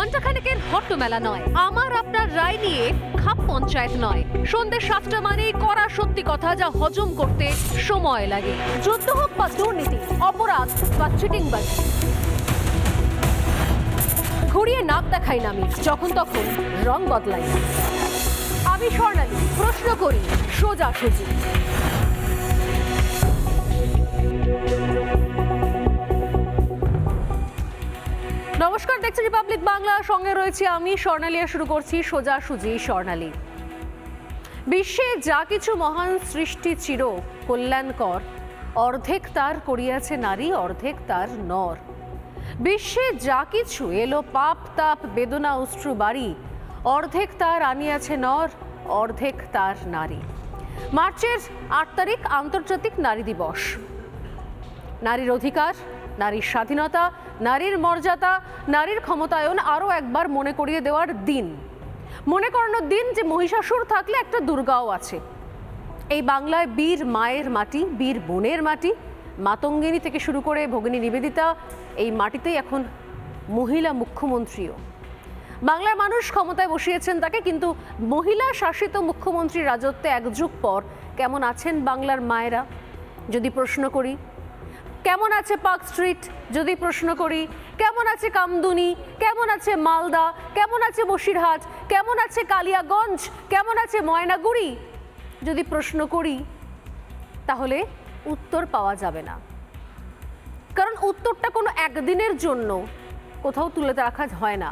ঘণ্টাখানেকের হট্টমেলা নয়, আমার আপনার রায় নিয়ে খাপ পঞ্চায়েত নয়। সন্ধ্যে 7টা মানেই কড়া সত্যি কথা যা হজম করতে সময় লাগে। যুদ্ধ হোক বা দুর্নীতি, অপরাধ বা চিটিংবাজি, ঘুরিয়ে নাক দেখাই না আমি, যখন তখন রং বদলাই। আমি স্বর্ণালী, প্রশ্ন করি সোজাসুজি। নমস্কার, দেখছি রিপাবলিক বাংলা, সঙ্গে রয়েছে আমি স্বর্ণালী। শুরু করছি সোজাসুজি স্বর্ণালী। বিশ্বে যা কিছু মহান সৃষ্টি চির কল্যাণকর, অর্ধেক তার করিয়াছে নারী, অর্ধেক তার নর। বিশ্বে যা কিছু এলো পাপ তাপ বেদনা অশ্রু বাড়ি, অর্ধেক তার আনিয়াছে নর, অর্ধেক তার নারী। মার্চের 8 তারিখ আন্তর্জাতিক নারী দিবস। নারীর অধিকার, নারীর স্বাধীনতা, নারীর মর্যাদা, নারীর ক্ষমতায়ন আরও একবার মনে করিয়ে দেওয়ার দিন। মনে করানোর দিন যে মহিষাসুর থাকলে একটা দুর্গাও আছে। এই বাংলায় বীর মায়ের মাটি, বীর বোনের মাটি, মাতঙ্গিনী থেকে শুরু করে ভগিনী নিবেদিতা, এই মাটিতেই এখন মহিলা মুখ্যমন্ত্রীও। বাংলার মানুষ ক্ষমতায় বসিয়েছেন তাকে, কিন্তু মহিলা শাসিত মুখ্যমন্ত্রীর রাজত্বে এক যুগ পর কেমন আছেন বাংলার মায়েরা যদি প্রশ্ন করি? কেমন আছে পার্ক স্ট্রিট যদি প্রশ্ন করি? কেমন আছে কামদুনি? কেমন আছে মালদা? কেমন আছে বসিরহাট? কেমন আছে কালিয়াগঞ্জ? কেমন আছে ময়নাগুড়ি যদি প্রশ্ন করি? তাহলে উত্তর পাওয়া যাবে না, কারণ উত্তরটা কোনো একদিনের জন্য কোথাও তুলে রাখা হয় না।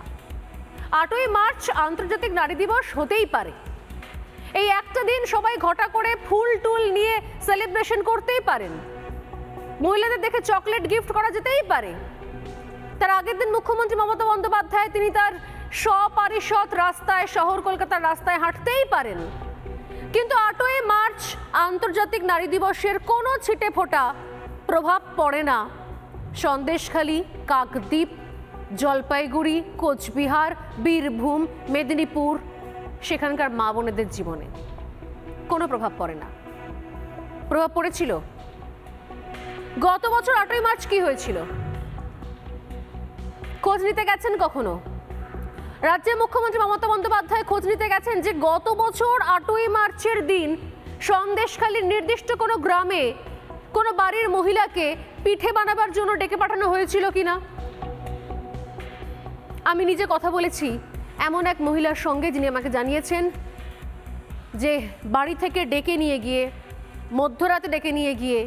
8ই মার্চ আন্তর্জাতিক নারী দিবস হতেই পারে, এই একটা দিন সবাই ঘটা করে ফুল টুল নিয়ে সেলিব্রেশন করতেই পারেন, মহিলাদের দেখে চকলেট গিফট করা যেতেই পারে। তার আগের দিন মুখ্যমন্ত্রী মমতা বন্দ্যোপাধ্যায় তিনি তার সপারিষদ রাস্তায়, শহর কলকাতার রাস্তায় হাঁটতেই পারেন, কিন্তু 8ই মার্চ আন্তর্জাতিক নারী দিবসের কোনো ছিটে ফোঁটা প্রভাব পড়ে না সন্দেশখালী, কাকদ্বীপ, জলপাইগুড়ি, কোচবিহার, বীরভূম, মেদিনীপুর সেখানকার মা বোনেদের জীবনে কোনো প্রভাব পড়ে না। প্রভাব পড়েছিল গত বছর 8ই মার্চ কি হয়েছিল? খোঁজ নিতে গেছেন কখনো? রাজ্যের মুখ্যমন্ত্রী মমতা বন্দ্যোপাধ্যায় খোঁজ নিতে গেছেন যে গত বছর 8ই মার্চের দিন সন্দেশখালীর নির্দিষ্ট কোনো গ্রামে কোনো বাড়ির মহিলাকে পিঠে বানাবার জন্য ডেকে পাঠানো হয়েছিল কিনা? আমি নিজে কথা বলেছি এমন এক মহিলার সঙ্গে, যিনি আমাকে জানিয়েছেন যে বাড়ি থেকে ডেকে নিয়ে গিয়ে, মধ্যরাতে ডেকে নিয়ে গিয়ে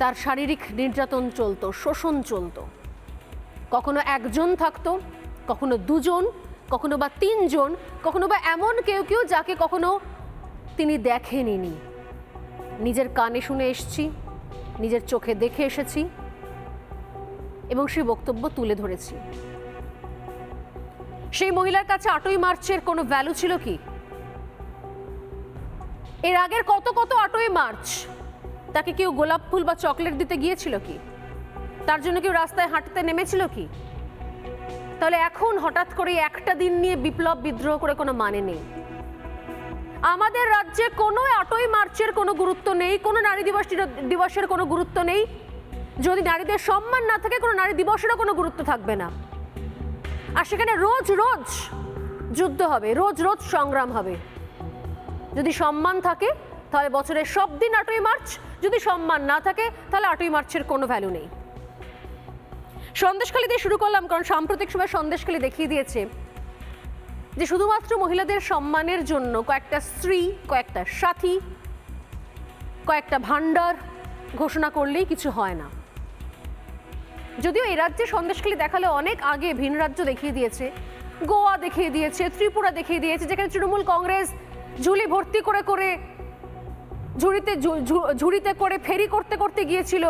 তার শারীরিক নির্যাতন চলতো, শোষণ চলতো। কখনো একজন থাকতো, কখনো দুজন, কখনো বা 3 জন, কখনো বা এমন কেউ কেউ যাকে কখনো তিনি দেখেননি। নিজের কানে শুনে এসেছি, নিজের চোখে দেখে এসেছি এবং সেই বক্তব্য তুলে ধরেছি। সেই মহিলার কাছে 8ই মার্চের কোনো ভ্যালু ছিল কি? এর আগের কত 8ই মার্চ তাকে কেউ গোলাপ ফুল বা চকলেট দিতে গিয়েছিল কি? তার জন্য কেউ রাস্তায় হাঁটতে নেমেছিল কি? তাহলে এখন হঠাৎ করে একটা দিন নিয়ে বিপ্লব বিদ্রোহ করে কোনো মানে নেই। আমাদের রাজ্যে কোনো 8ই মার্চের কোনো গুরুত্ব নেই, কোনো নারী দিবসের কোনো গুরুত্ব নেই। যদি নারীদের সম্মান না থাকে, কোনো নারী দিবসেরও কোনো গুরুত্ব থাকবে না। আর সেখানে রোজ রোজ যুদ্ধ হবে, রোজ রোজ সংগ্রাম হবে। যদি সম্মান থাকে তাহলে বছরের সব দিন 8ই মার্চ, যদি সম্মান না থাকে তাহলে 8ই মার্চের কোনো ভ্যালু নেই। সন্দেশখালী দিয়ে শুরু করলাম, কারণ সাম্প্রতিক সময় সন্দেশখালী দেখিয়ে দিয়েছে যে শুধুমাত্র মহিলাদের সম্মানের জন্য কয়েকটা স্ত্রী, কয়েকটা সাথী, কয়েকটা ভাণ্ডার ঘোষণা করলেই কিছু হয় না। যদিও এই রাজ্যে সন্দেশখালী দেখালে অনেক আগে ভিন রাজ্য দেখিয়ে দিয়েছে, গোয়া দেখিয়ে দিয়েছে, ত্রিপুরা দেখিয়ে দিয়েছে, যেখানে তৃণমূল কংগ্রেস ঝুলি ভর্তি করে করে ঝুড়িতে করে ফেরি করতে করতে গিয়েছিল।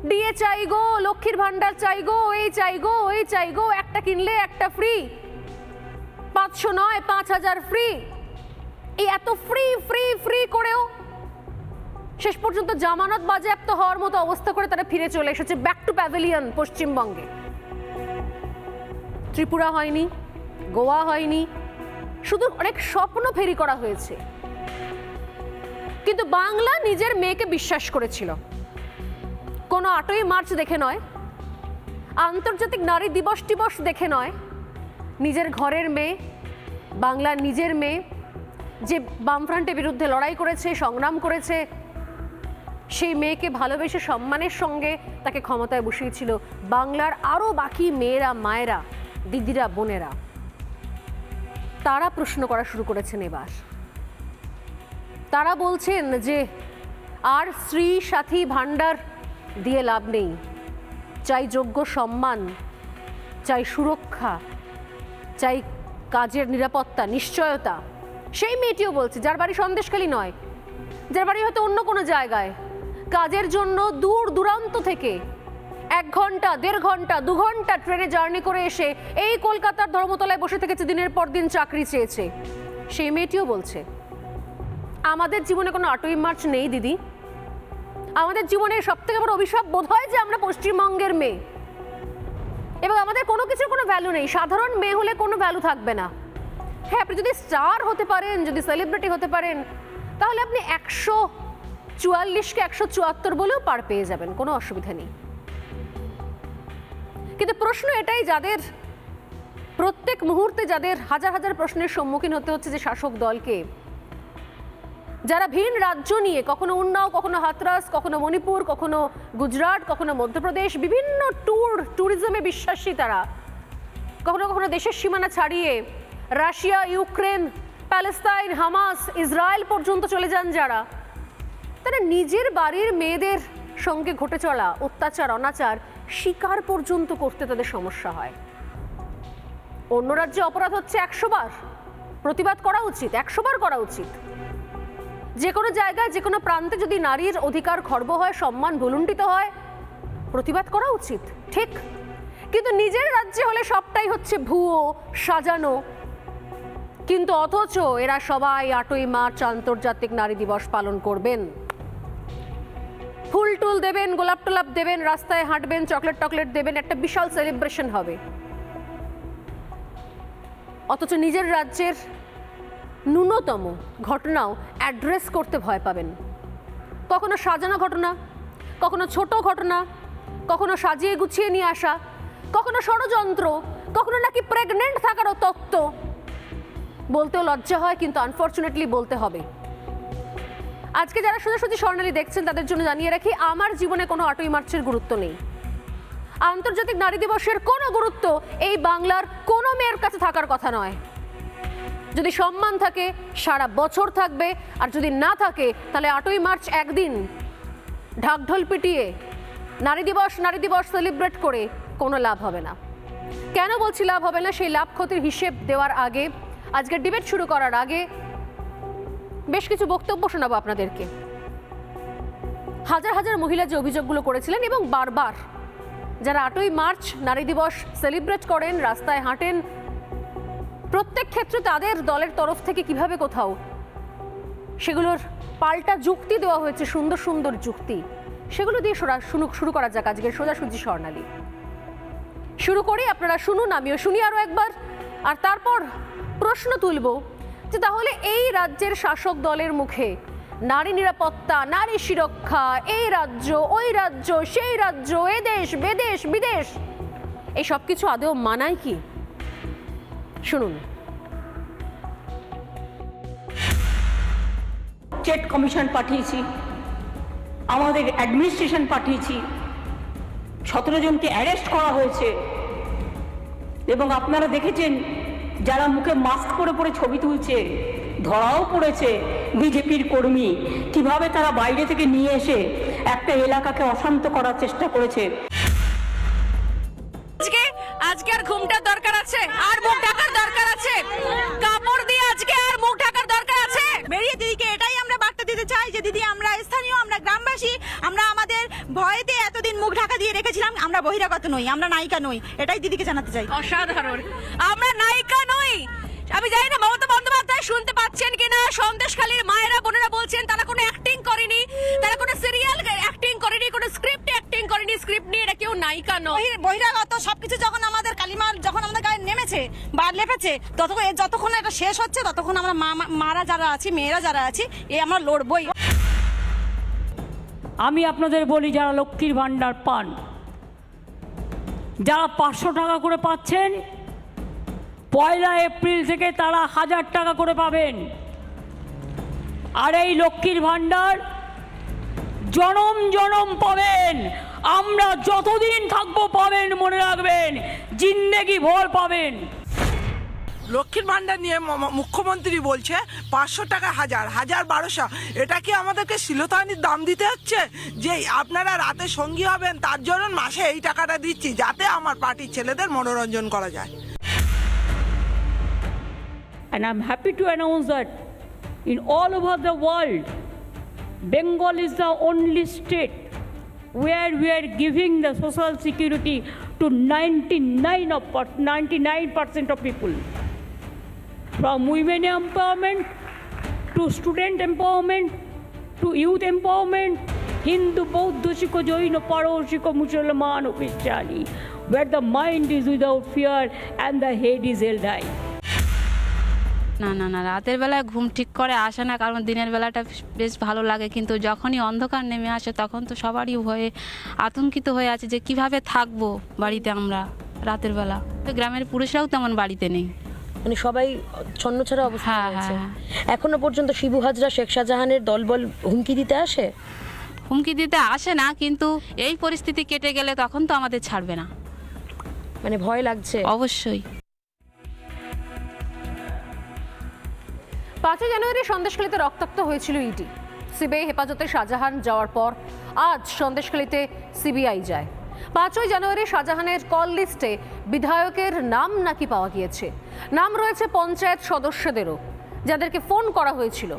ডিএ চাই গো, লক্ষ্মীর ভান্ডার চাই গো, এই চাই গো, ওই চাই গো, একটা কিনলে একটা ফ্রি, 500 নয় 5000 ফ্রি। এই এত ফ্রি ফ্রি ফ্রি করেও শেষ পর্যন্ত জামানত বাজেয়াপ্ত হওয়ার মতো অবস্থা করে তারা ফিরে চলে এসেছে ব্যাক টু প্যাভিলিয়ন পশ্চিমবঙ্গে। ত্রিপুরা হয়নি, গোয়া হয়নি, শুধু অনেক স্বপ্ন ফেরি করা হয়েছে। কিন্তু বাংলা নিজের মেয়েকে বিশ্বাস করেছিল, কোনো 8ই মার্চ দেখে নয়, আন্তর্জাতিক নারী দিবস দেখে নয়, নিজের ঘরের মেয়ে, বাংলার নিজের মেয়ে, যে বামফ্রন্টের বিরুদ্ধে লড়াই করেছে, সংগ্রাম করেছে, সেই মেয়েকে ভালোবেসে সম্মানের সঙ্গে তাকে ক্ষমতায় বসিয়েছিল বাংলার আরও বাকি মেয়েরা, মায়েরা, দিদিরা, বোনেরা। তারা প্রশ্ন করা শুরু করেছেন এবার। তারা বলছেন যে আর স্ত্রী সাথী ভাণ্ডার দিয়ে লাভ নেই, চাই যোগ্য সম্মান, চাই সুরক্ষা, চাই কাজের নিরাপত্তা, নিশ্চয়তা। সেই মেয়েটিও বলছে, যার বাড়ি সন্দেশখালী নয়, যার বাড়ি হয়তো অন্য কোনো জায়গায়, কাজের জন্য দূর দূরান্ত থেকে 1 ঘন্টা, 1.5 ঘন্টা, 2 ঘন্টা ট্রেনে জার্নি করে এসে এই কলকাতার ধর্মতলায় বসে থেকেছে, দিনের পর দিন চাকরি চেয়েছে। সেই মেয়েটিও বলছে, আমাদের জীবনে কোনো 8ই মার্চ নেই দিদি। আমাদের জীবনের সবথেকে বড় অভিশাপ বোধ হয় যে আমরা পশ্চিমবঙ্গের মেয়ে, এবং আমাদের কোনো কিছুর কোনো ভ্যালু নেই। সাধারণ মেয়ে হলে কোনো ভ্যালু থাকবে না। হ্যাঁ, আপনি যদি স্টার হতে পারেন, যদি সেলিব্রিটি হতে পারেন, তাহলে আপনি 144কে 174 বলেও পার পেয়ে যাবেন, কোনো অসুবিধা নেই। কিন্তু প্রশ্ন এটাই, যাদের প্রত্যেক মুহূর্তে যাদের হাজার হাজার প্রশ্নের সম্মুখীন হতে হচ্ছে যে শাসক দলকে, যারা ভিন রাজ্য নিয়ে কখনো উন্নাও, কখনো হাতরাস, কখনো মণিপুর, কখনো গুজরাট, কখনো মধ্যপ্রদেশ, বিভিন্ন ট্যুরিজমে বিশ্বাসী, তারা কখনো কখনো দেশের সীমানা ছাড়িয়ে Russia, Ukraine, Palestine, Hamas, Israel পর্যন্ত চলে যান যারা, তারা নিজের বাড়ির মেয়েদের সঙ্গে ঘটে চলা অত্যাচার, অনাচার স্বীকার পর্যন্ত করতে তাদের সমস্যা হয়। অন্য রাজ্যে অপরাধ হচ্ছে 100 বার, প্রতিবাদ করা উচিত, 100 বার করা উচিত। যে কোনো জায়গায়, যে কোনো প্রান্তে যদি নারীর অধিকার খর্ব হয়, সম্মান ভুলুণ্ঠিত হয়, প্রতিবাদ করা উচিত, ঠিক। কিন্তু নিজের রাজ্যে হলে সবটাই হচ্ছে ভুয়ো, সাজানো। কিন্তু অথচ এরা সবাই 8ই মার্চ আন্তর্জাতিক নারী দিবস পালন করবেন, ফুল টুল দেবেন, গোলাপ টোলাপ দেবেন, রাস্তায় হাঁটবেন, চকলেট টকলেট দেবেন, একটা বিশাল সেলিব্রেশন হবে। অথচ নিজের রাজ্যের ন্যূনতম ঘটনাও অ্যাড্রেস করতে ভয় পাবেন। কখনো সাজানো ঘটনা, কখনো ছোট ঘটনা, কখনো সাজিয়ে গুছিয়ে নিয়ে আসা, কখনো ষড়যন্ত্র, কখনো নাকি প্রেগনেন্ট থাকারও তত্ত্ব। বলতেও লজ্জা হয়, কিন্তু আনফর্চুনেটলি বলতে হবে। আজকে যারা সোজাসুজি স্বর্ণালী দেখছেন, তাদের জন্য জানিয়ে রাখি, আমার জীবনে কোনো 8ই মার্চের গুরুত্ব নেই। আন্তর্জাতিক নারী দিবসের কোনো গুরুত্ব এই বাংলার কোনো মেয়ের কাছে থাকার কথা নয়। যদি সম্মান থাকে সারা বছর থাকবে, আর যদি না থাকে তাহলে 8ই মার্চ একদিন ঢাকঢোল পিটিয়ে নারী দিবস সেলিব্রেট করে কোনো লাভ হবে না। কেন বলছি লাভ হবে না? সেই লাভ ক্ষতির হিসেব দেওয়ার আগে, আজকের ডিবেট শুরু করার আগে বেশ কিছু বক্তব্য শোনাবো আপনাদেরকে। হাজার হাজার মহিলা যে অভিযোগগুলো করেছিলেন, এবং বারবার যারা 8ই মার্চ নারী দিবস সেলিব্রেট করেন, রাস্তায় হাঁটেন, প্রত্যেক ক্ষেত্রে তাদের দলের তরফ থেকে কিভাবে কোথাও সেগুলোর পাল্টা যুক্তি দেওয়া হয়েছে, সুন্দর সুন্দর যুক্তি, সেগুলো দিয়ে শুরু করা যাক আজকের সোজাসুজি স্বর্ণালী। শুরু করি, আপনারা শুনুন, আমিও শুনি আরও একবার, আর তারপর প্রশ্ন তুলব যে তাহলে এই রাজ্যের শাসক দলের মুখে নারী নিরাপত্তা, নারী সুরক্ষা, এই রাজ্য, ওই রাজ্য, সেই রাজ্য, এদেশ, বেদেশ, বিদেশ, এই সব কিছু আদৌ মানায় কি? শুনুন। স্টেট কমিশন পাঠিয়েছি, আমাদের অ্যাডমিনিস্ট্রেশন পাঠিয়েছি, 17 জনকে অ্যারেস্ট করা হয়েছে। এবং আপনারা দেখেছেন যারা মুখে মাস্ক পরে পরে ছবি তুলছে, ধরাও পড়েছে বিজেপির কর্মী, কিভাবে তারা বাইরে থেকে নিয়ে এসে একটা এলাকাকে অশান্ত করার চেষ্টা করেছে। আজকে আর ঘুমটার দরকার আছে, আর মুখ ঢাকার দরকার আছে, কাপড় দিয়ে আজকে আর মুখ ঢাকার দরকার আছে। বেরিয়ে দিদিকে এটাই আমরা বার্তা দিতে চাই যে দিদি, আমরা স্থানীয়, আমরা গ্রামবাসী, আমরা আমাদের ভয়েতে এতদিন মুখ ঢাকা দিয়ে রেখেছিলাম, আমরা বহিরাগত নই, আমরা নায়িকা নই, এটাই দিদিকে জানাতে চাই। অসাধারণ। আমরা নায়িকা নই। আমি জানি না মমতা বন্দ্যোপাধ্যায় শুনতে পাচ্ছেন কিনা, সন্দেশখালীর মায়েরা বোনেরা বলছেন তারা কোনো অ্যাক্টিং করেনি, তারা কোনো সিরিয়াল অ্যাক্টিং করেনি, কোনো স্ক্রিপ্ট অ্যাক্টিং করেনি, স্ক্রিপ্ট নিয়ে এরা কেউ নায়িকা নয়। বহিরাগত সবকিছু যখন আমাদের কালিমার যখন আমাদের গায়ে নেমেছে বা লেপেছে, যতক্ষণ এটা শেষ হচ্ছে ততক্ষণ আমরা মারা যারা আছি, মেয়েরা যারা আছি, আমরা লড়বই। আমি আপনাদের বলি, যারা লক্ষ্মীর ভাণ্ডার পান, যারা 500 টাকা করে পাচ্ছেন 1 এপ্রিল থেকে তারা 1000 টাকা করে পাবেন। আর এই লক্ষ্মীর ভাণ্ডার জনম জনম পাবেন, আমরা যতদিন থাকবো পাবেন, মনে রাখবেন, জিন্দেগি ভর পাবেন। লক্ষ্মীর ভাণ্ডার নিয়ে মুখ্যমন্ত্রী বলছে 500 টাকা 1000, 1200। এটা কি আমাদেরকে শিলতানির দাম দিতে হচ্ছে যে আপনারা রাতে সঙ্গী হবেন তার জন্য মাসে এই টাকাটা দিচ্ছি যাতে আমার পার্টির ছেলেদের মনোরঞ্জন করা যায়। And I'm happy to announce that in all over the world, Bengal is the only state where we are giving the social security to 99% of people. From women empowerment to student empowerment to youth empowerment, Hindu, Bauddha, Sikh, Jain, Paro, Sikh, Musalman, Christiani, where the mind is without fear and the head is held high. না না না, রাতের বেলায় ঘুম ঠিক করে আসে না, কারণ দিনের বেলাটা বেশ ভালো লাগে, কিন্তু যখনই অন্ধকার নেমে আসে তখন তো সবারই ভয়ে আতঙ্কিত হয়ে আছে যে কিভাবে থাকবো বাড়িতে আমরা রাতের বেলা। গ্রামের পুরুষরাও তেমন বাড়িতে নেই, মানে সবাই ছন্নছাড়া অবস্থা হ্যাঁ হয়েছে। হ্যাঁ। এখনো পর্যন্ত শিবু হাজরা, শেখ শাহজাহানের দলবল হুমকি দিতে আসে? হুমকি দিতে আসে না, কিন্তু এই পরিস্থিতি কেটে গেলে তখন তো আমাদের ছাড়বে না, মানে ভয় লাগছে অবশ্যই। 5 জানুয়ারি সন্দেশখালীতে রক্তাক্ত হয়েছিল ইডি। সিবিআই হেফাজতে শাহজাহান যাওয়ার পর আজ সন্দেশখালীতে সিবিআই যায়। 5 জানুয়ারি শাহজাহানের কল লিস্টে বিধায়কের নাম নাকি পাওয়া গিয়েছে। নাম রয়েছে পঞ্চায়েত সদস্যদেরও, যাদেরকে ফোন করা হয়েছিল।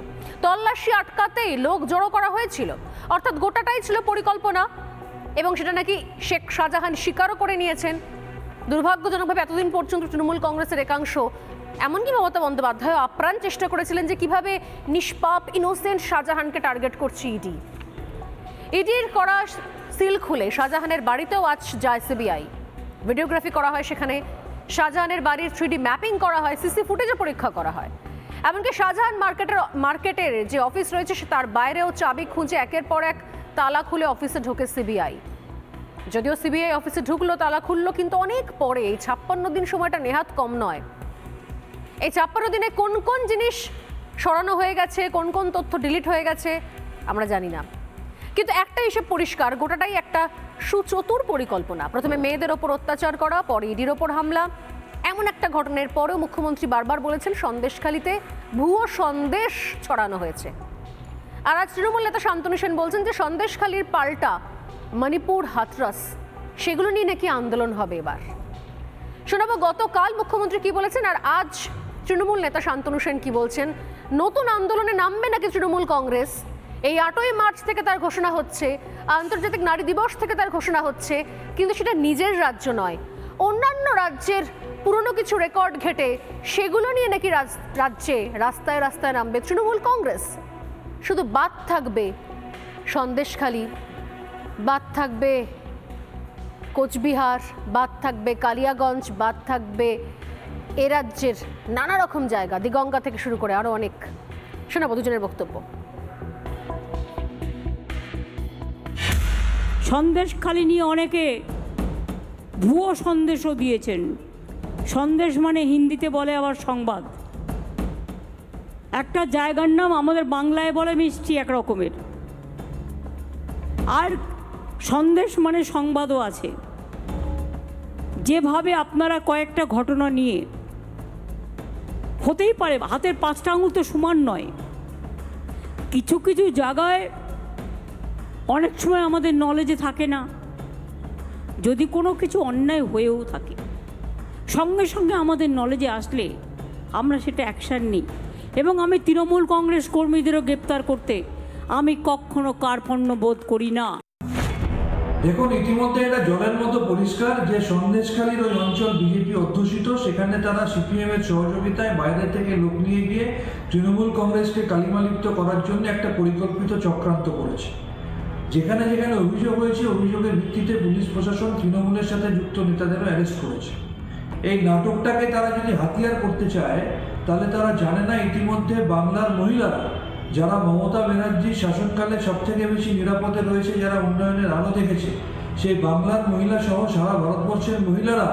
তল্লাশি আটকাতেই লোক জড়ো করা হয়েছিল, অর্থাৎ গোটাটাই ছিল পরিকল্পনা, এবং সেটা নাকি শেখ শাহজাহান স্বীকারও করে নিয়েছেন। দুর্ভাগ্যজনকভাবে এতদিন পর্যন্ত তৃণমূল কংগ্রেসের একাংশ, এমনকি মমতা বন্দ্যোপাধ্যায় আপ্রাণ চেষ্টা করেছিলেন যে কিভাবে নিষ্পাপ ইনোসেন্ট শাহজাহানকে টার্গেট করছে ইডি। ইডির করা সিল খুলে শাহজাহানের বাড়িতেও আজ যায় সিবিআই। ভিডিওগ্রাফি করা হয় সেখানে, শাহজাহানের বাড়ির 3D ম্যাপিং করা হয়, সিসি ফুটেজও পরীক্ষা করা হয়। এমনকি শাহজাহান মার্কেটের যে অফিস রয়েছে তার বাইরেও চাবি খুঁজে একের পর এক তালা খুলে অফিসে ঢোকে সিবিআই। যদিও সিবিআই অফিসে ঢুকলো, তালা খুললো, কিন্তু অনেক পরে। এই 56 দিন সময়টা নেহাত কম নয়। এই 56 দিনে কোন কোন জিনিস সরানো হয়ে গেছে, কোন কোন তথ্য ডিলিট হয়ে গেছে আমরা জানি না, কিন্তু একটা হিসেব পরিষ্কার, গোটাটাই একটা সুচতুর পরিকল্পনা। প্রথমে মেয়েদের ওপর অত্যাচার করা, পরে ইডির ওপর হামলা। এমন একটা ঘটনার পরেও মুখ্যমন্ত্রী বারবার বলেছেন সন্দেশখালীতে ভুয়ো সন্দেশ ছড়ানো হয়েছে। আর আজ তৃণমূল নেতা শান্তনু সেন বলছেন যে সন্দেশখালীর পাল্টা মণিপুর, হাথরস, সেগুলো নিয়ে নাকি আন্দোলন হবে এবার। শোনাবো গতকাল মুখ্যমন্ত্রী কি বলেছেন, আর আজ তৃণমূল নেতা শান্তনু সেন কি বলছেন। নতুন আন্দোলনে নামবে নাকি তৃণমূল কংগ্রেস? এই 8ই মার্চ থেকে তার ঘোষণা হচ্ছে, আন্তর্জাতিক নারী দিবস থেকে তার ঘোষণা হচ্ছে, কিন্তু সেটা নিজের রাজ্য নয়, অন্যান্য রাজ্যের পুরনো কিছু রেকর্ড ঘেটে সেগুলো নিয়ে নাকি রাজ্যে রাস্তায় রাস্তায় নামবে তৃণমূল কংগ্রেস। শুধু বাদ থাকবে সন্দেশখালী, বাদ থাকবে কোচবিহার, বাদ থাকবে কালিয়াগঞ্জ, বাদ থাকবে এ রাজ্যের নানা রকম জায়গা, দিগঙ্গা থেকে শুরু করে আরো অনেক। শোনাবো দুজনের বক্তব্য। সন্দেশখালী নিয়ে অনেকে ভুয়ো সন্দেশও দিয়েছেন। সন্দেশ মানে হিন্দিতে বলে আবার সংবাদ। একটা জায়গার নাম আমাদের বাংলায় বলে মিষ্টি এক রকমের, আর সন্দেশ মানে সংবাদও আছে। যেভাবে আপনারা কয়েকটা ঘটনা নিয়ে, হতেই পারে হাতের 5টা আঙুল তো সমান নয়, কিছু কিছু জায়গায় অনেক সময় আমাদের নলেজে থাকে না, যদি কোনো কিছু অন্যায় হয়েও থাকে সঙ্গে সঙ্গে আমাদের নলেজে আসলে আমরা সেটা অ্যাকশান নিই। এবং আমি তৃণমূল কংগ্রেস কর্মীদেরও গ্রেপ্তার করতে আমি কখনো কার্পণ্য বোধ করি না। দেখুন, ইতিমধ্যে এটা জলের মতো পরিষ্কার যে সন্দেশখালীর ওই অঞ্চল বিজেপি অধ্যুষিত। সেখানে তারা সিপিএম এর সহযোগিতায় বাইরে থেকে লোক নিয়ে গিয়ে তৃণমূল কংগ্রেসকে কালিমালিপ্ত করার জন্য একটা পরিকল্পিত চক্রান্ত করেছে। যেখানে যেখানে অভিযোগ হয়েছে, অভিযোগের ভিত্তিতে পুলিশ প্রশাসন তৃণমূলের সাথে যুক্ত নেতাদেরও অ্যারেস্ট করেছে। এই নাটকটাকে তারা যদি হাতিয়ার করতে চায়, তাহলে তারা জানে না ইতিমধ্যে বাংলার মহিলারা, যারা মমতা ব্যানার্জির শাসনকালে সব থেকে বেশি নিরাপদে রয়েছে, যারা উন্নয়নের আলো দেখেছে, সেই বাংলার মহিলা সহ সারা ভারতবর্ষের মহিলারা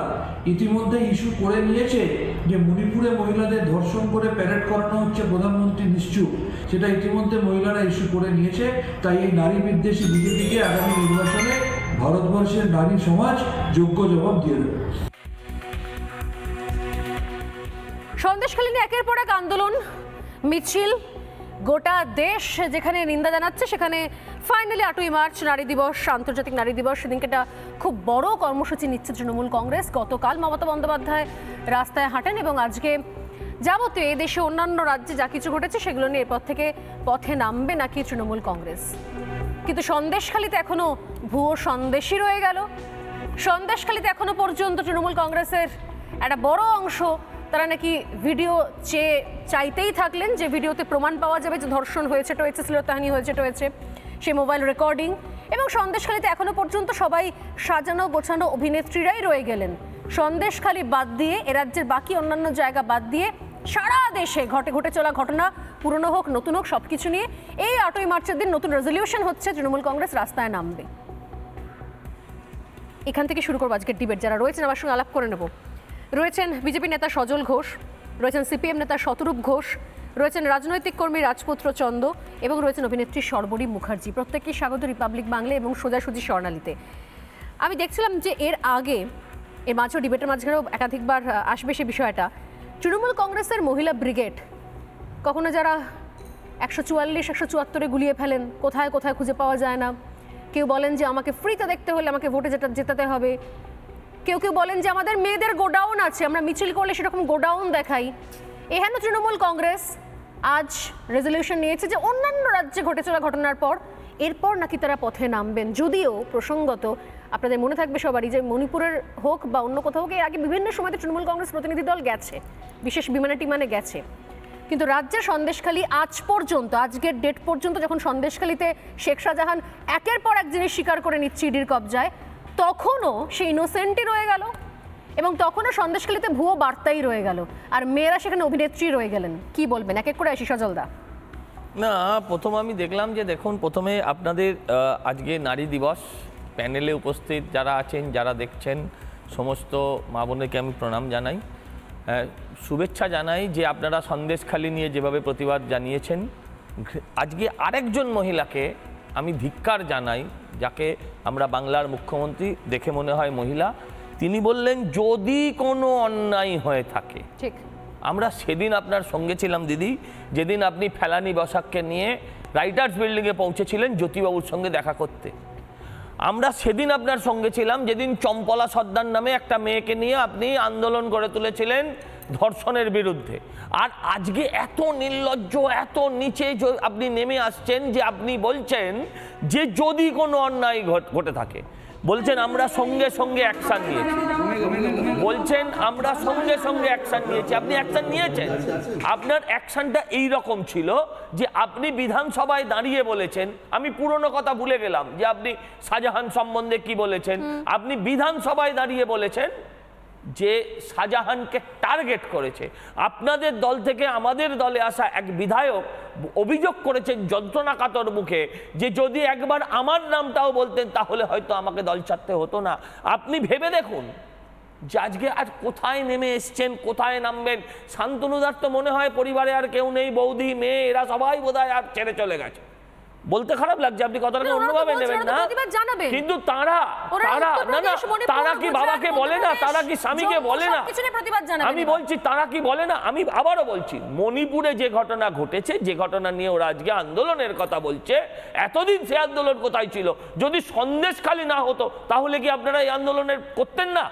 ইতিমধ্যে ইস্যু করে নিয়েছে যে মণিপুরে মহিলাদের ধর্ষণ করে প্যারেড করানো হচ্ছে প্রধানমন্ত্রী নিশ্চুপ, সেটা ইতিমধ্যে মহিলারা ইস্যু করে নিয়েছে। তাই এই নারী বিদ্বেষী বিজেপিকে আগামী নির্বাচনে ভারতবর্ষের নারী সমাজ যোগ্য জবাব দিয়ে দেবে। সন্দেশখালী নিয়ে একের পর এক আন্দোলন মিছিল, গোটা দেশ যেখানে নিন্দা জানাচ্ছে, সেখানে ফাইনালি 8ই মার্চ নারী দিবস, আন্তর্জাতিক নারী দিবস, সেদিনকে একটা খুব বড় কর্মসূচি নিচ্ছে তৃণমূল কংগ্রেস। গতকাল মমতা বন্দ্যোপাধ্যায় রাস্তায় হাঁটেন এবং আজকে যাবতীয় এই দেশে অন্যান্য রাজ্যে যা কিছু ঘটেছে সেগুলো নিয়ে এরপর থেকে পথে নামবে নাকি তৃণমূল কংগ্রেস। কিন্তু সন্দেশখালীতে এখনো ভুয়ো সন্দেশই রয়ে গেল। সন্দেশখালীতে এখনো পর্যন্ত তৃণমূল কংগ্রেসের একটা বড় অংশ তারা নাকি ভিডিও চাইতেই থাকলেন, যে ভিডিওতে প্রমাণ পাওয়া যাবে যে ধর্ষণ হয়েছে, টয়েছে, শ্লীলতাহানি হয়েছে, সেই মোবাইল রেকর্ডিং। এবং সন্দেশখালীতে এখনো পর্যন্ত সবাই সাজানো গোছানো অভিনেত্রীরাই রয়ে গেলেন। সন্দেশখালী বাদ দিয়ে, এ রাজ্যের বাকি অন্যান্য জায়গা বাদ দিয়ে সারা দেশে ঘটে চলা ঘটনা, পুরনো হোক নতুন হোক, সব কিছু নিয়ে এই 8ই মার্চের দিন নতুন রেজলিউশন হচ্ছে, তৃণমূল কংগ্রেস রাস্তায় নামবে। এখান থেকে শুরু করবো আজকের ডিবেট। যারা রয়েছেন আমার সঙ্গে আলাপ করে নেব। রয়েছেন বিজেপি নেতা সজল ঘোষ, রয়েছেন সিপিএম নেতা শতরূপ ঘোষ, রয়েছেন রাজনৈতিক কর্মী রাজপুত্র চন্দ এবং রয়েছেন অভিনেত্রী সর্বরী মুখার্জি। প্রত্যেককে স্বাগত রিপাবলিক বাংলা এবং সোজাসুজি স্বর্ণালীতে। আমি দেখছিলাম যে এর আগে, এর মাঝেও ডিবেটের মাঝখানেও একাধিকবার আসবে সে বিষয়টা, তৃণমূল কংগ্রেসের মহিলা ব্রিগেড কখনো যারা 144-174-এ গুলিয়ে ফেলেন, কোথায় কোথায় খুঁজে পাওয়া যায় না। কেউ বলেন যে আমাকে ফ্রিতে দেখতে হলে আমাকে ভোটে জেতাতে হবে, কেউ কেউ বলেন যে আমাদের মেয়েদের গোডাউন আছে, আমরা মিছিল করলে সেরকম গোডাউন দেখাই। এহেন তৃণমূল কংগ্রেস আজ রেজলিউশন নিয়েছে যে অন্যান্য রাজ্যে ঘটে চলা ঘটনার পর এরপর নাকি তারা পথে নামবেন। যদিও প্রসঙ্গত আপনাদের মনে থাকবে সবারই যে মণিপুরের হোক বা অন্য কোথাও হোক, এর আগে বিভিন্ন সময়তে তৃণমূল কংগ্রেস প্রতিনিধি দল গেছে, বিশেষ বিমানে টিমানে গেছে। কিন্তু রাজ্যের সন্দেশখালী আজ পর্যন্ত, আজকের ডেট পর্যন্ত, যখন সন্দেশখালীতে শেখ শাহজাহান একের পর এক জিনিস স্বীকার করে নিচ্ছে ইডির কবজায়, তখনও সে ইনোসেন্টই রয়ে গেল এবং তখনও সন্দেশখালীতে ভুয়ো বার্তাই রয়ে গেল, আর মেয়েরা সেখানে অভিনেত্রী রয়ে গেলেন। কি বলবেন এক এক করে আসি সজলদা? না, প্রথম আমি দেখলাম যে দেখুন, প্রথমে আপনাদের আজকে নারী দিবস প্যানেলে উপস্থিত যারা আছেন, যারা দেখছেন, সমস্ত মা বোনকে আমি প্রণাম জানাই, শুভেচ্ছা জানাই যে আপনারা সন্দেশখালী নিয়ে যেভাবে প্রতিবাদ জানিয়েছেন। আজকে আরেকজন মহিলাকে আমি ধিক্কার জানাই, যাকে আমরা বাংলার মুখ্যমন্ত্রী দেখে মনে হয় মহিলা, তিনি বললেন যদি কোনো অন্যায় হয়ে থাকে। ঠিক, আমরা সেদিন আপনার সঙ্গে ছিলাম দিদি, যেদিন আপনি ফেলানি বসাককে নিয়ে রাইটার্স বিল্ডিংয়ে পৌঁছেছিলেন জ্যোতিবাবুর সঙ্গে দেখা করতে। আমরা সেদিন আপনার সঙ্গে ছিলাম যেদিন চম্পলা সর্দার নামে একটা মেয়েকে নিয়ে আপনি আন্দোলন গড়ে তুলেছিলেন ধর্ষণের বিরুদ্ধে। আর আজকে এত নির্লজ্জ, এত নিচে আপনি নেমে আসছেন যে আপনি বলছেন যে যদি কোনো অন্যায় ঘটে থাকে, বলছেন আমরা সঙ্গে সঙ্গে অ্যাকশন নিয়েছি, বলছেন আমরা সঙ্গে সঙ্গে অ্যাকশন নিয়েছি। আপনি অ্যাকশন নিয়েছেন, আপনার অ্যাকশনটা এইরকম ছিল যে আপনি বিধানসভায় দাঁড়িয়ে বলেছেন, আমি পুরনো কথা ভুলে গেলাম যে আপনি শাহজাহান সম্বন্ধে কি বলেছেন, আপনি বিধানসভায় দাঁড়িয়ে বলেছেন যে শাহজাহানকে টার্গেট করেছে। আপনাদের দল থেকে আমাদের দলে আসা এক বিধায়ক অভিযোগ করেছেন যন্ত্রণাকাতর মুখে যে যদি একবার আমার নামটাও বলতেন তাহলে হয়তো আমাকে দল ছাড়তে হতো না। আপনি ভেবে দেখুন যে আজকে আজ কোথায় নেমে এসছেন, কোথায় নামবেন। শান্তনুদার তো মনে হয় পরিবারে আর কেউ নেই, বৌদি, মেয়ে, এরা সবাই বোধহয় আর ছেড়ে চলে গেছে। বলতে খারাপ লাগছে, আপনি কথাটাকে অন্যভাবে নেবেন না, কিন্তু তারা না না তারা কি বাবাকে বলে না, তারা কি স্বামীকে বলে না? আমি বলছি তারা কি বলে না। আমি আবারও বলছি, মণিপুরে যে ঘটনা ঘটেছে, যে ঘটনা নিয়ে ওরা আজকে আন্দোলনের কথা বলছে, এতদিন সে আন্দোলন কোথায় ছিল? যদি সন্দেশখালী না হতো তাহলে কি আপনারা এই আন্দোলনের করতেন না?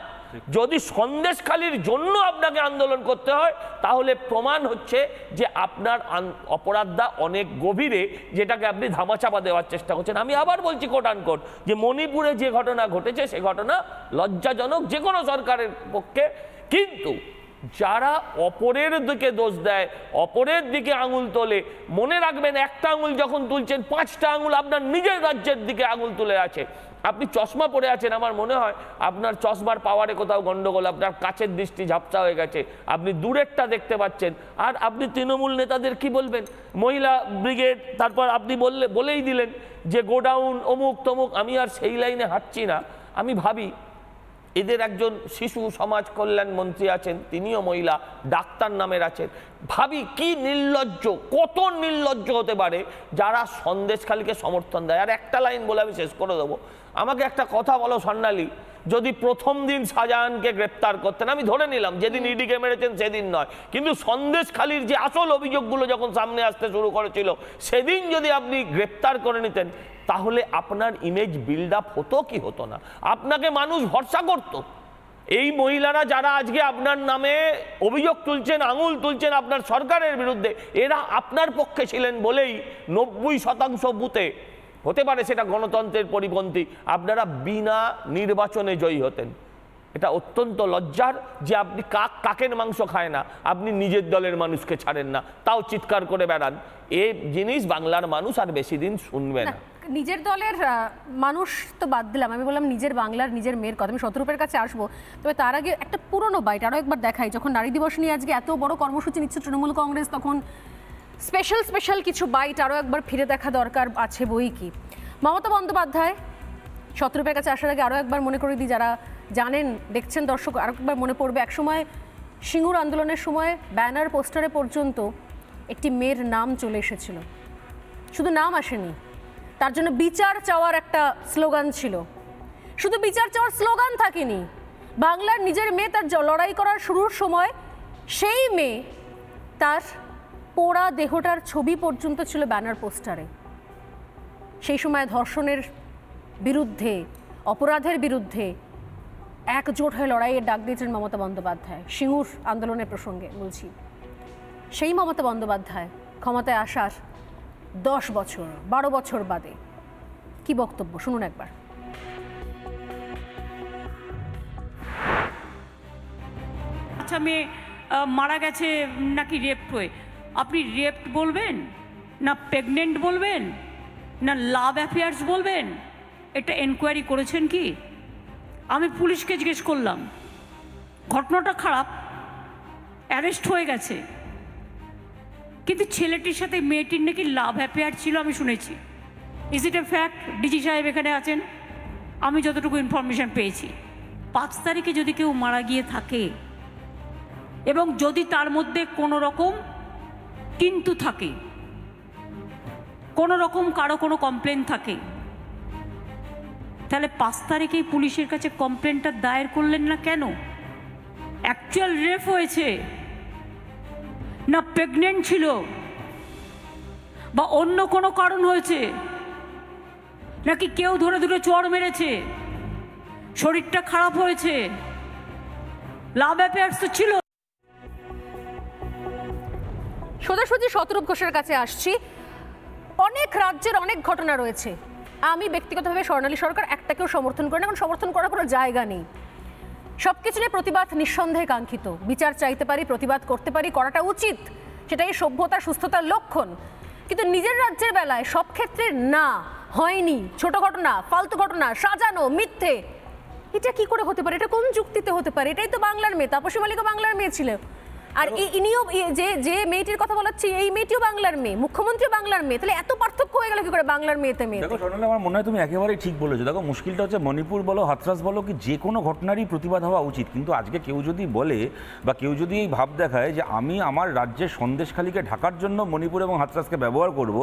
যদি সন্দেশখালীর জন্য আপনাকে আন্দোলন করতে হয় তাহলে প্রমাণ হচ্ছে যে আপনার অপরাধটা অনেক গভীরে, যেটাকে আপনি ধামাচাপা দেওয়ার চেষ্টা করছেন। আমি আবার বলছি কোট আনকোট যে মণিপুরে যে ঘটনা ঘটেছে সে ঘটনা লজ্জাজনক যে কোনো সরকারের পক্ষে, কিন্তু যারা অপরের দিকে দোষ দেয়, অপরের দিকে আঙুল তোলে, মনে রাখবেন একটা আঙুল যখন তুলছেন 5টা আঙুল আপনার নিজের রাজ্যের দিকে আঙুল তুলে আছে। আপনি চশমা পরে আছেন, আমার মনে হয় আপনার চশমার পাওয়ারে কোথাও গন্ডগোল, আপনার কাছের দৃষ্টি ঝাপসা হয়ে গেছে, আপনি দূরেরটা দেখতে পাচ্ছেন। আর আপনি তৃণমূল নেতাদের কি বলবেন? মহিলা ব্রিগেড, তারপর আপনি বলেই দিলেন যে গোডাউন অমুক তমুক। আমি আর সেই লাইনে হাঁটছি না, আমি ভাবি এদের একজন শিশু সমাজ কল্যাণ মন্ত্রী আছেন, তিনিও মহিলা, ডাক্তার নামের আছেন। ভাবি কি নির্লজ্জ, কত নির্লজ্জ হতে পারে যারা সন্দেশখালীকে সমর্থন দেয়। আর একটা লাইন বলে আমি শেষ করে দেবো, আমাকে একটা কথা বলো স্বর্ণালী, যদি প্রথম দিন শাহজাহানকে গ্রেপ্তার করতেন, আমি ধরে নিলাম যেদিন ইডিকে মেরেছেন সেদিন নয়, কিন্তু সন্দেশখালীর যে আসল অভিযোগগুলো যখন সামনে আসতে শুরু করেছিল সেদিন যদি আপনি গ্রেপ্তার করে নিতেন, তাহলে আপনার ইমেজ বিল্ড আপ হতো কি হতো না? আপনাকে মানুষ ভরসা করত? এই মহিলারা যারা আজকে আপনার নামে অভিযোগ তুলছেন, আঙুল তুলছেন আপনার সরকারের বিরুদ্ধে, এরা আপনার পক্ষে ছিলেন বলেই 90% বুথে, হতে পারে সেটা গণতন্ত্রের পরিপন্থী, আপনারা বিনা নির্বাচনে জয়ী হতেন। এটা অত্যন্ত লজ্জার যে আপনি কাকের মাংস খায় না, আপনি নিজের দলের মানুষকে ছাড়েন না, তাও চিৎকার করে বেড়ান। এই জিনিস বাংলার মানুষ আর বেশি দিন শুনবে না। নিজের দলের মানুষ তো বাদ দিলাম, আমি বললাম নিজের বাংলার নিজের মেয়ের কথা। আমি শতরূপের কাছে আসবো, তবে তার আগে একটা পুরনো বাইট আরও একবার দেখাই। যখন নারী দিবস নিয়ে আজকে এত বড় কর্মসূচি নিচ্ছে তৃণমূল কংগ্রেস, তখন স্পেশাল কিছু বাইট আরও একবার ফিরে দেখা দরকার আছে বই কি। মমতা বন্দ্যোপাধ্যায়, শতরূপের কাছে আসার আগে আরও একবার মনে করে দিই, যারা জানেন দেখছেন দর্শক, আরও একবার মনে পড়বে, একসময় সিঙ্গুর আন্দোলনের সময় ব্যানার পোস্টারে পর্যন্ত একটি মেয়ের নাম চলে এসেছিল। শুধু নাম আসেনি, তার জন্য বিচার চাওয়ার একটা স্লোগান ছিল। শুধু বিচার চাওয়ার স্লোগান থাকেনি, বাংলার নিজের মেয়ে তার লড়াই করার শুরুর সময় সেই মেয়ে তার পোড়া দেহটার ছবি পর্যন্ত ছিল ব্যানার পোস্টারে। সেই সময় ধর্ষণের বিরুদ্ধে, অপরাধের বিরুদ্ধে একজোট হয়ে লড়াইয়ের ডাক দিয়েছেন মমতা বন্দ্যোপাধ্যায়। সিঙ্গুর আন্দোলনের প্রসঙ্গে বলছি। সেই মমতা বন্দ্যোপাধ্যায় ক্ষমতায় আসার 10 বছর 12 বছর বাদে কি বক্তব্য শুনুন একবার। আচ্ছা, মেয়ে মারা গেছে নাকি রেপ হয়ে, আপনি রেপ বলবেন না প্রেগনেন্ট বলবেন না লাভ অ্যাফেয়ার্স বলবেন? এটা এনকোয়ারি করেছেন কি? আমি পুলিশকে জিজ্ঞেস করলাম, ঘটনাটা খারাপ, অ্যারেস্ট হয়ে গেছে, কিন্তু ছেলেটির সাথে মেয়েটির নাকি লাভ অ্যাফেয়ার ছিল আমি শুনেছি। Is it a fact? DG সাহেব এখানে আছেন, আমি যতটুকু ইনফরমেশান পেয়েছি 5 তারিখে যদি কেউ মারা গিয়ে থাকে এবং যদি তার মধ্যে কোনো রকম কিন্তু থাকে, কোনো রকম কারো কোনো কমপ্লেন থাকে, তাহলে 5 তারিখেই পুলিশের কাছে কমপ্লেনটা দায়ের করলেন না কেন? অ্যাকচুয়াল রেপ হয়েছে না প্রেগনেন্ট ছিল বা অন্য কোনো কারণ হয়েছে, নাকি কেউ ধরে ধরে চড় মেরেছে, শরীরটা খারাপ হয়েছে, লাভ অ্যাফেয়ার্স তো ছিল। সোজাসুজি শতরূপ ঘোষের কাছে আসছি। অনেক রাজ্যের অনেক ঘটনা রয়েছে, আমি ব্যক্তিগতভাবে স্বর্ণালী সরকার একটাকেও সমর্থন করি না, কারণ সমর্থন করার কোনো জায়গা নেই। সব কিছু নিয়ে প্রতিবাদ নিঃসন্দেহে কাঙ্ক্ষিত, বিচার চাইতে পারি, প্রতিবাদ করতে পারি, করাটা উচিত, সেটাই সভ্যতা সুস্থতার লক্ষণ। কিন্তু নিজের রাজ্যের বেলায় সব ক্ষেত্রে না, হয়নি, ছোট ঘটনা, ফালতু ঘটনা, সাজানো, মিথ্যে, এটা কি করে হতে পারে? এটা কোন যুক্তিতে হতে পারে? এটাই তো বাংলার মেয়ে, তাপসী মালিকও বাংলার মেয়ে ছিল, আর ইনিও যে মেয়েটির কথা বলাচ্ছি এই মেয়েটিও বাংলার মেয়ে, মুখ্যমন্ত্রী বাংলার মেয়ে, তাহলে এত পার্থক্য হয়ে গেল কি করে বাংলার মেয়েতে মেয়ে? দেখো সোনালী, আমার মনে হয় তুমি একেবারেই ঠিক বলেছো। দেখো মুশকিলটা হচ্ছে মণিপুর বলো, হাথরাস বলো, কি যে কোনো ঘটনারই প্রতিবাদ হওয়া উচিত, কিন্তু আজকে কেউ যদি বলে বা কেউ যদি এই ভাব দেখায় যে আমি আমার রাজ্যের সন্দেশখালীকে ঢাকার জন্য মণিপুর এবং হাথরাসকে ব্যবহার করব,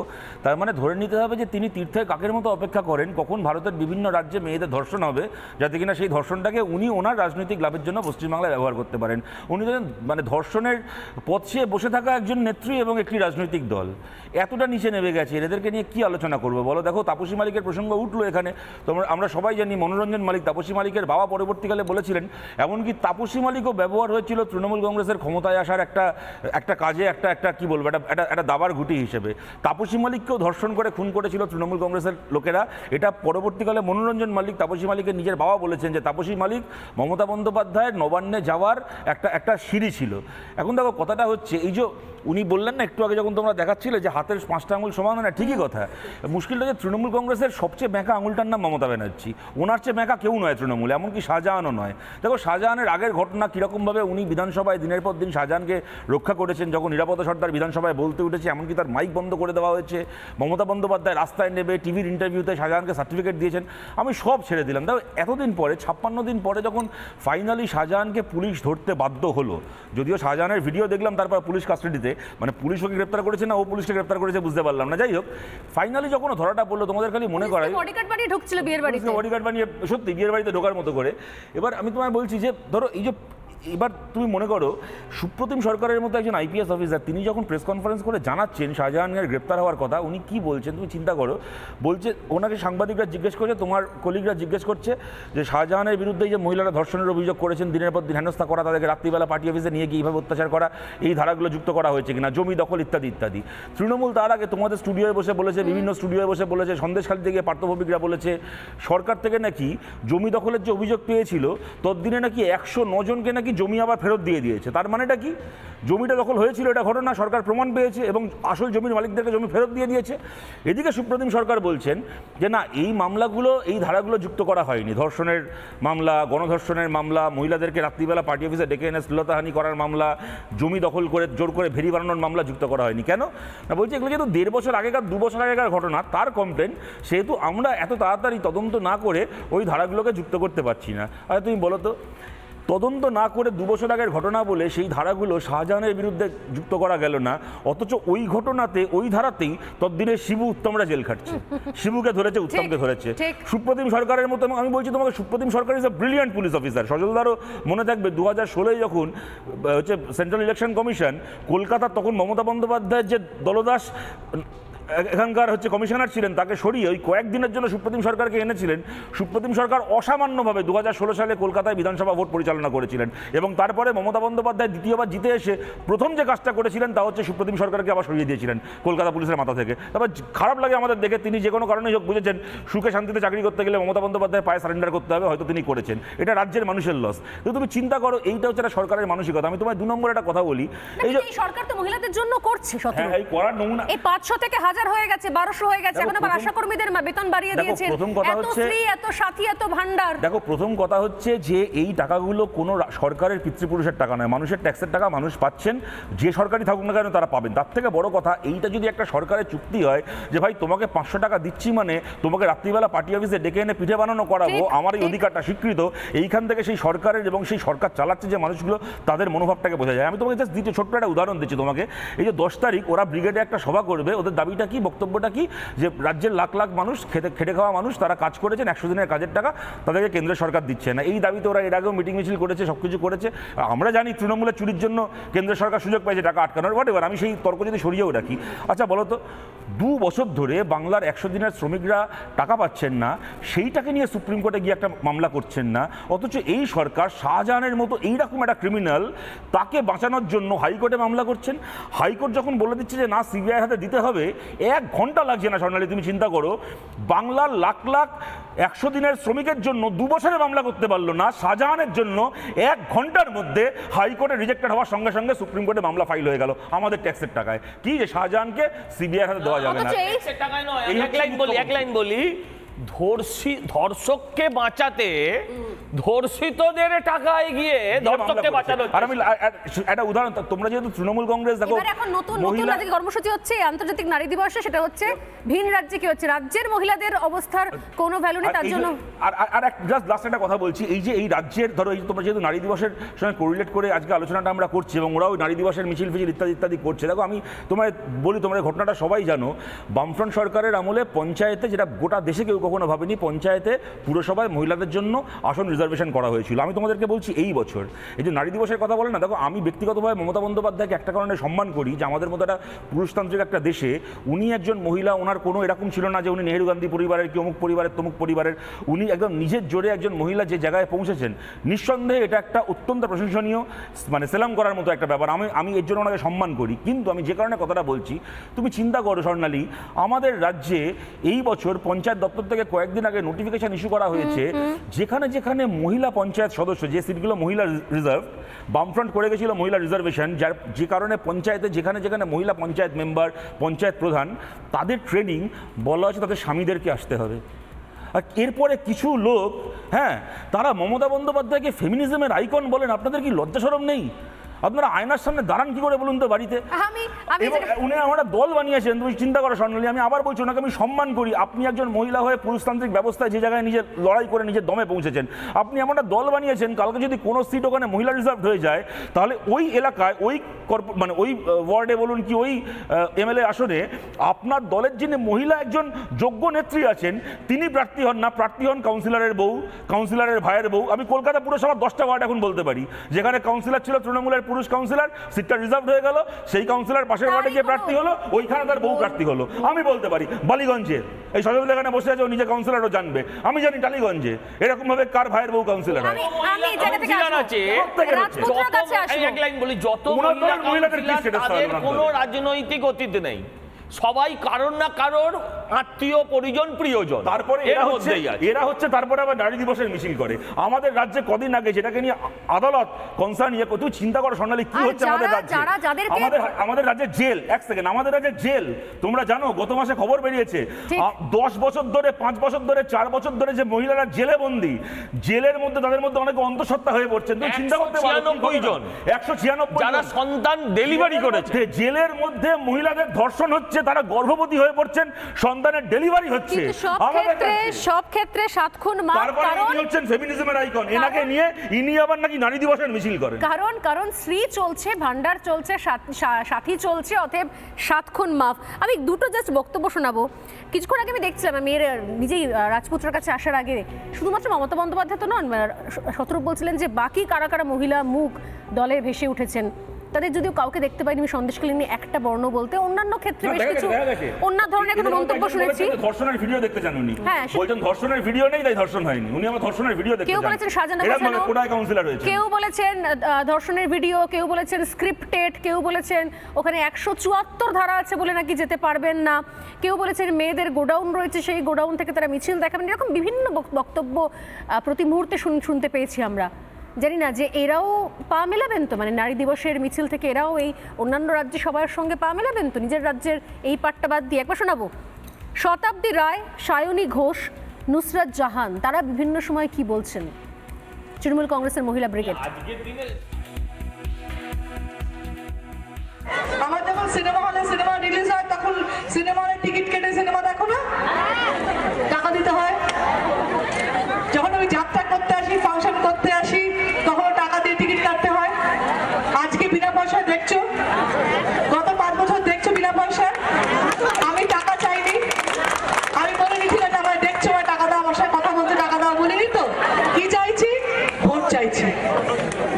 তার মানে ধরে নিতে হবে যে তিনি তীর্থের কাকের মতো অপেক্ষা করেন কখন ভারতের বিভিন্ন রাজ্যে মেয়েদের ধর্ষণ হবে, যাতে কিনা সেই ধর্ষণটাকে উনি ওনার রাজনৈতিক লাভের জন্য পশ্চিমবাংলায় ব্যবহার করতে পারেন। উনি মানে ধর্ষণের পথ সে বসে থাকা একজন নেত্রী এবং একটি রাজনৈতিক দল এতটা নিচে নেমে গেছে, এদেরকে নিয়ে কি আলোচনা করবো বলো? দেখো তাপসী মালিকের প্রসঙ্গ উঠলো এখানে, তোমরা আমরা সবাই জানি মনোরঞ্জন মালিক তাপসী মালিকের বাবা পরবর্তীকালে বলেছিলেন, এমনকি তাপসী মালিকও ব্যবহার হয়েছিল তৃণমূল কংগ্রেসের ক্ষমতায় আসার একটা কাজে, একটা কি বলবো, একটা দাবার ঘুঁটি হিসেবে। তাপসী মালিককেও ধর্ষণ করে খুন করেছিল তৃণমূল কংগ্রেসের লোকেরা। এটা পরবর্তীকালে মনোরঞ্জন মালিক তাপসী মালিকের নিজের বাবা বলেছেন যে তাপসী মালিক মমতা বন্দ্যোপাধ্যায়ের নবান্নে যাওয়ার একটা সিঁড়ি ছিল। এখন দেখো কথাটা হচ্ছে এই যে উনি বললেন না একটু আগে যখন তোমরা দেখাচ্ছিলে যে হাতের 5টা আঙুল সমান হয় না, ঠিকই কথা। মুশকিলটা যে তৃণমূল কংগ্রেসের সবচেয়ে ব্যাঁকা আঙুলটার নাম মমতা ব্যানার্জি। ওনার চেয়ে ব্যাঁকা কেউ নয় তৃণমূল, এমনকি শাহজাহানও নয়। দেখো শাহজাহানের আগের ঘটনা কীরকমভাবে উনি বিধানসভায় দিনের পর দিন শাহজাহানকে রক্ষা করেছেন, যখন নিরাপত্তা সর্দার বিধানসভায় বলতে উঠেছে এমনকি তার মাইক বন্ধ করে দেওয়া হয়েছে, মমতা বন্দ্যোপাধ্যায় রাস্তায় নেবে টিভির ইন্টারভিউতে শাহজাহানকে সার্টিফিকেট দিয়েছেন, আমি সব ছেড়ে দিলাম। দেখো এতদিন পরে 56 দিন পরে যখন ফাইনালি শাহজাহানকে পুলিশ ধরতে বাধ্য হলো, যদিও শাহজাহানের ভিডিও দেখলাম তারপর পুলিশ কাস্টাডিতে, মানে পুলিশ ওকে গ্রেপ্তার করেছে না ও পুলিশকে গ্রেপ্তার করেছে বুঝতে পারলাম না, যাই হোক ফাইনালি যখন ধরাটা পড়লো তোমাদের খালি মনে করাই বডিগার্ড বানিয়ে ঢুকছিল বিয়ের বাড়িতে, বডিগার্ড বানিয়ে সত্যি বিয়ের বাড়িতে ঢোকার মতো করে। এবার আমি তোমায় বলছি যে ধরো এই যে এবার তুমি মনে করো সুপ্রতিম সরকারের মতো একজন আইপিএস অফিসার তিনি যখন প্রেস কনফারেন্স করে জানাচ্ছেন শাহজাহানের গ্রেপ্তার হওয়ার কথা, উনি কি বলছেন তুমি চিন্তা করো। বলছে ওনাকে সাংবাদিকরা জিজ্ঞেস করছে, তোমার কলিগরা জিজ্ঞেস করছে যে শাহজাহানের বিরুদ্ধে যে মহিলারা ধর্ষণের অভিযোগ করেছেন, দিনের পর দিন হেনস্থা করা, তাদেরকে রাত্রিবেলা পার্টি অফিসে নিয়ে গিয়ে এইভাবে অত্যাচার করা, এই ধারাগুলো যুক্ত করা হয়েছে কিনা, জমি দখল ইত্যাদি ইত্যাদি। তৃণমূল তার আগে তোমাদের স্টুডিওয়ে বসে বলেছে, বিভিন্ন স্টুডিওয়ে বসে বলেছে, সন্দেশখালী থেকে পার্থভৌমিকরা বলেছে সরকার থেকে নাকি জমি দখলের যে অভিযোগ পেয়েছিল ততদিনে নাকি 109 জনকে নাকি জমি আবার ফেরত দিয়েছে। তার মানেটা কি? জমিটা দখল হয়েছিল এটা ঘটনা, সরকার প্রমাণ পেয়েছে এবং আসল জমির মালিকদেরকে জমি ফেরত দিয়ে দিয়েছে। এদিকে সুপ্রতিম সরকার বলছেন যে না এই মামলাগুলো এই ধারাগুলো যুক্ত করা হয়নি, ধর্ষণের মামলা, গণধর্ষণের মামলা, মহিলাদেরকে রাত্রিবেলা পার্টি অফিসে ডেকে এনে শ্লীলতাহানি করার মামলা, জমি দখল করে জোর করে ভেরি বানানোর মামলা যুক্ত করা হয়নি। কেন না বলছে এগুলো যেহেতু 1.5 বছর আগেকার 2 বছর আগেকার ঘটনা, তার কমপ্লেন, সেহেতু আমরা এত তাড়াতাড়ি তদন্ত না করে ওই ধারাগুলোকে যুক্ত করতে পারছি না। আর তুমি বলো তো তদন্ত না করে 2 বছর আগের ঘটনা বলে সেই ধারাগুলো শাহজাহানের বিরুদ্ধে যুক্ত করা গেল না, অথচ ওই ঘটনাতে ওই ধারাতেই ততদিনে শিবু উত্তমরা জেল খাটছে, শিবুকে ধরেছে, উত্তমকে ধরেছে। সুপ্রতিম সরকারের মতো, আমি বলছি তোমাকে Supratim Sarkar is a brilliant police officer. সজলদারও মনে থাকবে 2016 যখন হচ্ছে সেন্ট্রাল ইলেকশন কমিশন কলকাতার, তখন মমতা বন্দ্যোপাধ্যায়ের যে দলদাস এখানকার হচ্ছে কমিশনার ছিলেন তাকে সরিয়ে ওই কয়েকদিনের জন্য সুপ্রতিম সরকারকে এনেছিলেন। সুপ্রতিম সরকার অসামান্যভাবে 2016 সালে কলকাতায় বিধানসভা ভোট পরিচালনা করেছিলেন এবং তারপরে মমতা বন্দ্যোপাধ্যায় দ্বিতীয়বার জিতে এসে প্রথম যে কাজটা করেছিলেন তা হচ্ছে সুপ্রতিম সরকারকে আবার সরিয়ে দিয়েছিলেন কলকাতা পুলিশের মাথা থেকে। তারপর খারাপ লাগে আমাদের দেখে, তিনি যে কোনো কারণেই হোক বুঝেছেন সুখে শান্তিতে চাকরি করতে গেলে মমতা বন্দ্যোপাধ্যায় পায়ে সারেন্ডার করতে হবে, হয়তো তিনি করেছেন। এটা রাজ্যের মানুষের লস। কিন্তু তুমি চিন্তা করো এইটা হচ্ছে একটা সরকারের মানসিকতা। আমি তোমায় 2 নম্বর একটা কথা বলি, এই যে সরকার তো মহিলাদের জন্য করছে, এই করার নমুনা এই 500 থেকে 1000 হয়ে গেছে, 1200 হয়ে গেছে, এখন আবার আশা কর্মীদের বেতন বাড়িয়ে দিয়েছেন, এত ফ্রি, এত সাথী, এত ভান্ডার। দেখো প্রথম কথা হচ্ছে যে এই টাকাগুলো কোনো সরকারের পিতৃপুরুষের টাকা নয়, মানুষের ট্যাক্সের টাকা মানুষ পাচ্ছেন, যে সরকারি থাকুক না কেন তারা পাবেন। তার থেকে বড় কথা এইটা যদি একটা সরকারের চুক্তি হয় যে ভাই তোমাকে 500 টাকা দিচ্ছি মানে তোমাকে রাত্রিবেলা পার্টি অফিসে ডেকে এনে পিঠে বানানো করাবো, আমার এই অধিকারটা স্বীকৃত, এইখান থেকে সেই সরকারের এবং সেই সরকার চালাচ্ছে যে মানুষগুলো তাদের মনোভাবটাকে বোঝা যায়। আমি তোমাকে জাস্ট দিচ্ছি ছোট্ট একটা উদাহরণ দিচ্ছি তোমাকে। এই যে 10 তারিখ ওরা ব্রিগেডে একটা সভা করবে, ওদের দাবিটা কি, বক্তব্যটা কি, যে রাজ্যের লাখ লাখ মানুষ খেটে খাওয়া মানুষ, তারা কাজ করেছেন, 100 দিনের কাজের টাকা তাদেরকে কেন্দ্র সরকার দিচ্ছে না। এই দাবিতে ওরা এর আগেও মিটিং মিছিল করেছে, সব কিছু করেছে। আমরা জানি তৃণমূলের চুরির জন্য কেন্দ্র সরকার সুযোগ পাইছে টাকা আটকানোর, হোয়াটএভার, আমি সেই তর্ক যদি সরিয়েও রাখি। আচ্ছা বলো তো 2 বছর ধরে বাংলার 100 দিনের শ্রমিকরা টাকা পাচ্ছেন না, সেইটাকে নিয়ে সুপ্রিম কোর্টে গিয়ে একটা মামলা করছেন না, অথচ এই সরকার শাহজাহানের মতো এইরকম একটা ক্রিমিনাল তাকে বাঁচানোর জন্য হাইকোর্টে মামলা করছেন। হাইকোর্ট যখন বলে দিচ্ছে যে না সিবিআইয়ের হাতে দিতে হবে, 1 ঘন্টা লাগছে না স্বর্ণালী, তুমি চিন্তা করো বাংলার লাখ লাখ 100 দিনের শ্রমিকের জন্য 2 বছরে মামলা করতে পারলো না, শাহজাহানের জন্য 1 ঘন্টার মধ্যে হাইকোর্টে রিজেক্টেড হওয়ার সঙ্গে সঙ্গে সুপ্রিম কোর্টে মামলা ফাইল হয়ে গেল আমাদের ট্যাক্সের টাকায়। কি যে শাহজাহানকে সিবিআই হাতে দেওয়া যাবে না, এক লাইন বলি, ধর্ষককে বাঁচাতে ধর্ষিতদের টাকায় গিয়ে ধর্ষককে বাঁচানো। আর আমি একটা উদাহরণ, তোমরা যেহেতু তৃণমূল কংগ্রেস দেখো এখন নতুন কর্মসূচি হচ্ছে আন্তর্জাতিক নারী দিবসে, সেটা হচ্ছে ভিন রাজ্যে কি হচ্ছে, রাজ্যের মহিলাদের অবস্থার কোনো ভ্যালু নেই, তার জন্য আর জাস্ট লাস্ট একটা কথা বলছি, এই যে এই রাজ্যের ধরো এই তোমরা যেহেতু নারী দিবসের সঙ্গে কোরিলেট করে আজকে আলোচনাটা আমরা করছি এবং ওরাও নারী দিবসের মিছিল ফিছিল ইত্যাদি ইত্যাদি করছে। দেখো আমি তোমায় বলি, তোমরা ঘটনাটা সবাই জানো, বামফ্রন্ট সরকারের আমলে পঞ্চায়েতে, যেটা গোটা দেশে কেউ কখনো ভাবেনি, পঞ্চায়েতে পুরসভায় মহিলাদের জন্য আসন রিজার্ভেশন করা হয়েছিল। আমি তোমাদেরকে বলছি এই বছর এই যে নারী দিবসের কথা বলে না, দেখো আমি ব্যক্তিগতভাবে মমতা বন্দ্যোপাধ্যায়কে একটা কারণে সম্মান করি যে আমাদের মতো একটা পুরুষতান্ত্রিক একটা দেশে উনি একজন মহিলা, ওনার কোনো এরকম ছিল না যে উনি নেহেরু গান্ধী পরিবারের কি অমুক পরিবারের তমুক পরিবারের, উনি একদম নিজের জোরে একজন মহিলা যে জায়গায় পৌঁছেছেন, নিঃসন্দেহে এটা একটা অত্যন্ত প্রশংসনীয়, মানে সেলাম করার মতো একটা ব্যাপার। আমি এর জন্য ওনাকে সম্মান করি। কিন্তু আমি যে কারণে কথাটা বলছি, তুমি চিন্তা করো স্বর্ণালী, আমাদের রাজ্যে এই বছর পঞ্চায়েত দপ্তর থেকে থেকে কয়েকদিন আগে নোটিফিকেশন ইস্যু করা হয়েছে, যেখানে যেখানে মহিলা পঞ্চায়েত সদস্য, যে সিটগুলো মহিলা রিজার্ভ, বামফ্রন্ট করে গেছিল মহিলা রিজার্ভেশন, যে কারণে পঞ্চায়েতে যেখানে যেখানে মহিলা পঞ্চায়েত মেম্বার, পঞ্চায়েত প্রধান, তাদের ট্রেনিং বলা হচ্ছে তাদের স্বামীদেরকে আসতে হবে। আর এরপরে কিছু লোক, হ্যাঁ, তারা মমতা বন্দ্যোপাধ্যায়কে ফেমিনিজমের আইকন বলেন। আপনাদের কি লজ্জা শরম নেই? আপনারা আয়নার সামনে দাঁড়ান কি করে বলুন তো বাড়িতে? উনি আমরা দল বানিয়েছেন, তুমি চিন্তা করো স্বর্ণালী, আমি আবার বলছি ওনাকে আমি সম্মান করি। আপনি একজন মহিলা হয়ে পুরুষতান্ত্রিক ব্যবস্থায় যে জায়গায় নিজের লড়াই করে নিজের দমে পৌঁছেছেন, আপনি এমন একটা দল বানিয়েছেন, কালকে যদি কোনো সিট ওখানে মহিলা রিজার্ভ হয়ে যায়, তাহলে ওই এলাকায় ওই মানে ওই ওয়ার্ডে বলুন কি ওই এমএলএ আসনে আপনার দলের যিনি মহিলা একজন যোগ্য নেত্রী আছেন, তিনি প্রার্থী হন না, প্রার্থী হন কাউন্সিলরের বউ, কাউন্সিলরের ভাইয়ের বউ। আমি কলকাতা পুরসভার 10টা ওয়ার্ড এখন বলতে পারি, যেখানে কাউন্সিলর ছিল তৃণমূলের পুরুষ কাউন্সিলর, সিটটা রিজার্ভ হয়ে গেল, সেই কাউন্সিলর পাশের ওয়ার্ডে গিয়ে প্রার্থী হলো, ওইখানে তার বউ প্রার্থী হলো। আমি বলতে পারি বালিগঞ্জে এই সজল এখানে বসে আছে, ও নিজে কাউন্সিলরও জানবে, আমি জানি টালিগঞ্জে এরকম ভাবে কার ভাইয়ের বউ কাউন্সিলর হয়। যত কোনো রাজনৈতিক অতীত নেই, সবাই কারোর না কারোর আত্মীয় পরিজন প্রিয়জন। তারপরে এরা হচ্ছে তারপরে আবার নারী দিবসের মিছিল করে আমাদের রাজ্যে। কদিন আগে যেটাকে নিয়ে আদালত কনসার্ন ইয়ে তুই চিন্তা করো স্বর্ণালী, কি হচ্ছে আমাদের রাজ্যে। আমাদের রাজ্যে জেল, এক সেকেন্ড, আমাদের রাজ্যে জেল, তোমরা জানো গত মাসে খবর বেরিয়েছে 10 বছর ধরে, 5 বছর ধরে, 4 বছর ধরে যে মহিলারা জেলে বন্দী, জেলের মধ্যে তাদের মধ্যে অনেকে অন্তঃসত্ত্বা হয়ে পড়ছেন। তুমি চিন্তা করতে পারো 196 যারা সন্তান ডেলিভারি করেছে, জেলের মধ্যে মহিলাদের ধর্ষণ হচ্ছে, তারা গর্ভবতী হয়ে পড়ছেন, সন্তানের ডেলিভারি হচ্ছে। সব ক্ষেত্রে 7 খুন মা, কারণ হচ্ছেন ফেমিনিজমের আইকন। এনাকে নিয়ে ইনি আবার নাকি নারী দিবসের মিছিল করেন। কারণ স্ত্রী চলছে, ভান্ডার চলছে, সাথী চলছে, অতএব 7 খুন মাফ। আমি দুটো জাস্ট বক্তব্য শোনাবো। কিছুক্ষণ আগে আমি দেখছিলাম, আমি নিজেই রাজপুত্রের কাছে আসার আগে, শুধুমাত্র মমতা বন্দ্যোপাধ্যায় তো নন, শতরূপ বলছিলেন যে বাকি কারা কারা মহিলা মুখ দলে ভেসে উঠেছেন, তাদের যদিও কাউকে দেখতে পাইনি সন্দেশখালী নিয়ে একটা বর্ণ বলতে, অন্যান্য ক্ষেত্রে বেশ কিছু অন্য ধরনের কোনো মন্তব্য শুনেছি। ধর্ষণের ভিডিও দেখতে চান উনি? হ্যাঁ, বলছেন ধর্ষণের ভিডিও নেই তাই ধর্ষণ হয়নি। উনি আমার ধর্ষণের ভিডিও দেখতে চান। কেউ বলেছেন সাজানো গোছানো, কোটায় কাউন্সিলর হয়েছে, কেউ বলেছেন ধর্ষণের ভিডিও, কেউ বলেছেন স্ক্রিপ্টেড, কেউ বলেছেন ওখানে 174 ধারা আছে বলে নাকি যেতে পারবেন না, কেউ বলেছেন মেয়েদের গোডাউন রয়েছে, সেই গোডাউন থেকে তারা মিছিল দেখাবেন। এরকম বিভিন্ন বক্তব্য প্রতি মুহূর্তে শুনতে পেয়েছি আমরা। জানি না যে এরাও পা মেলাবেন তো, মানে নারী দিবসের মিছিল থেকে এরাও এই অন্যান্য রাজ্যে সবার সঙ্গে পা মেলাবেন তো, নিজের রাজ্যের এই পাট্টা বাদ দিয়ে। একবার শোনাবো শতাব্দী রায়, সায়নী ঘোষ, নুসরাত জাহান, তারা বিভিন্ন সময় কি বলছেন। তৃণমূল কংগ্রেসের মহিলা ব্রিগেড। আমার যখন সিনেমা হলে সিনেমা রিলিজ হয়, তখন সিনেমা হলে টিকিট কেটে সিনেমা দেখো না, টাকা দিতে হয়। যখন আমি যাত্রা করতে আসি, ফাংশন করতে আসি, তখন টাকা দিয়ে টিকিট কাটতে হয়। আজকে বিনা পয়সায় দেখছো, গত 5 বছর দেখছো বিনা পয়সায়। আমি টাকা চাইনি, আমি বলিনি ঠিক আছে আমায় দেখছো, টাকা দাও, আমার সাথে কথা বলতে টাকা দাও বলিনি তো। কি চাইছি? ভোট চাইছি।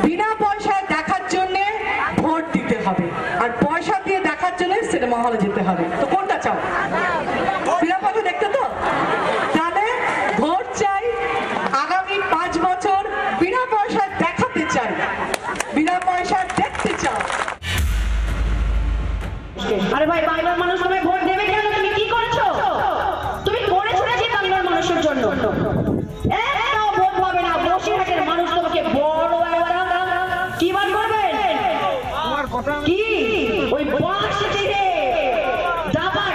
বিনা পয়সায় দেখার জন্য ভোট দিতে হবে, আর পয়সা দিয়ে দেখার জন্য সিনেমা হলে যেতে হবে। তো কোনটা চাও? বিনা পয়সা দেখতে তো? তাহলে ভোট চাই, আগামী 5 বছর বিনা পয়সা দেখাতে চাই, বিনা পয়সা দেখতে চাও। আরে ভাই, বাংলার মানুষ তোমায় ভোট দেবে কেন? তুমি কি করছো? তুমি করেছো নাকি বাংলার মানুষের জন্য? একটাও ভোট পাবে না। বসিরহাটের মানুষ তোমাকে বড় কি বার করবেন? কি ওই বাক্সটিতে দাবা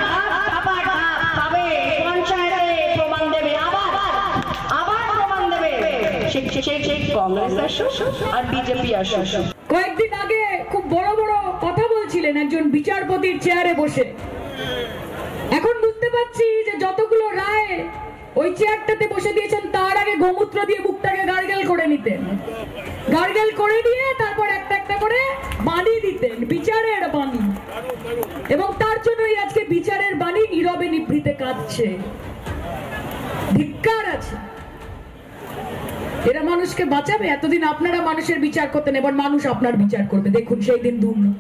পাবে, পঞ্চায়েতে প্রমাণ দেবে, আবার প্রমাণ দেবে। সেই কংগ্রেস আসুক আর বিজেপি আসুক। কয়েকদিন আগে খুব বড় বড় কথা বলছিলেন একজন বিচারপতির চেয়ারে বসে। এখন বুঝতে পারছি যে যতগুলো রায় ওই চেয়ারটাতে বসে দিয়েছেন, তার আগে গোমূত্র দিয়ে মুখটাকে গার্গেল করে নিতেন, গার্গেল করে দিয়ে তারপর একটা একটা করে বাণী দিতেন, বিচারের বাণী। এবং তার জন্যই আজকে বিচারের বাণী নীরবে নিভৃতে কাঁদছে। ধিক্কার আছে। এরা মানুষকে বাঁচাবে? এতদিন আপনারা মানুষের বিচার করতেন, এবার মানুষ আপনার বিচার করবে। দেখুন সেই দিন দূর নয়।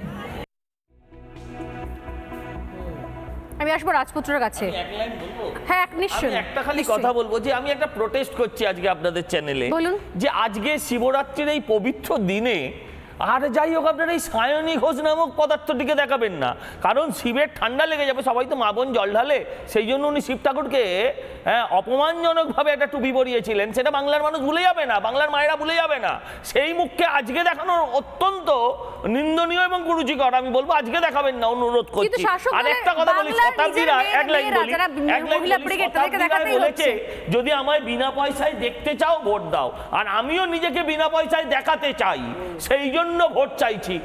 আমি আসবো রাজপুত্রের কাছে। হ্যাঁ, নিশ্চয়ই একটা খালি কথা বলবো যে আমি একটা প্রোটেস্ট করছি আজকে আপনাদের চ্যানেলে, যে আজকে শিবরাত্রির এই পবিত্র দিনে আর যাই হোক আপনার এই সায়নী ঘোষ নামক পদার্থটিকে দেখাবেন না, কারণ শিবের ঠান্ডা লেগে যাবে, সবাই তো মা বোন জল ঢালে, সেই জন্য উনি শিব ঠাকুরকে অপমানজনকভাবে একটা টুপি পরিয়েছিলেন, সেটা বাংলার মানুষ ভুলে যাবে না, বাংলার মায়েরা ভুলে যাবে না। সেই মুখকে আজকে দেখানো অত্যন্ত নিন্দনীয় এবং কুরুচিকর। আমি বলবো আজকে দেখাবেন না, অনুরোধ করছি। আর একটা কথা বলি, শতাব্দীরা এক লাইন বলেছে, যদি আমায় বিনা পয়সায় দেখতে চাও ভোট দাও, আর আমিও নিজেকে বিনা পয়সায় দেখাতে চাই, সেই জন্য ভোট চাইছি।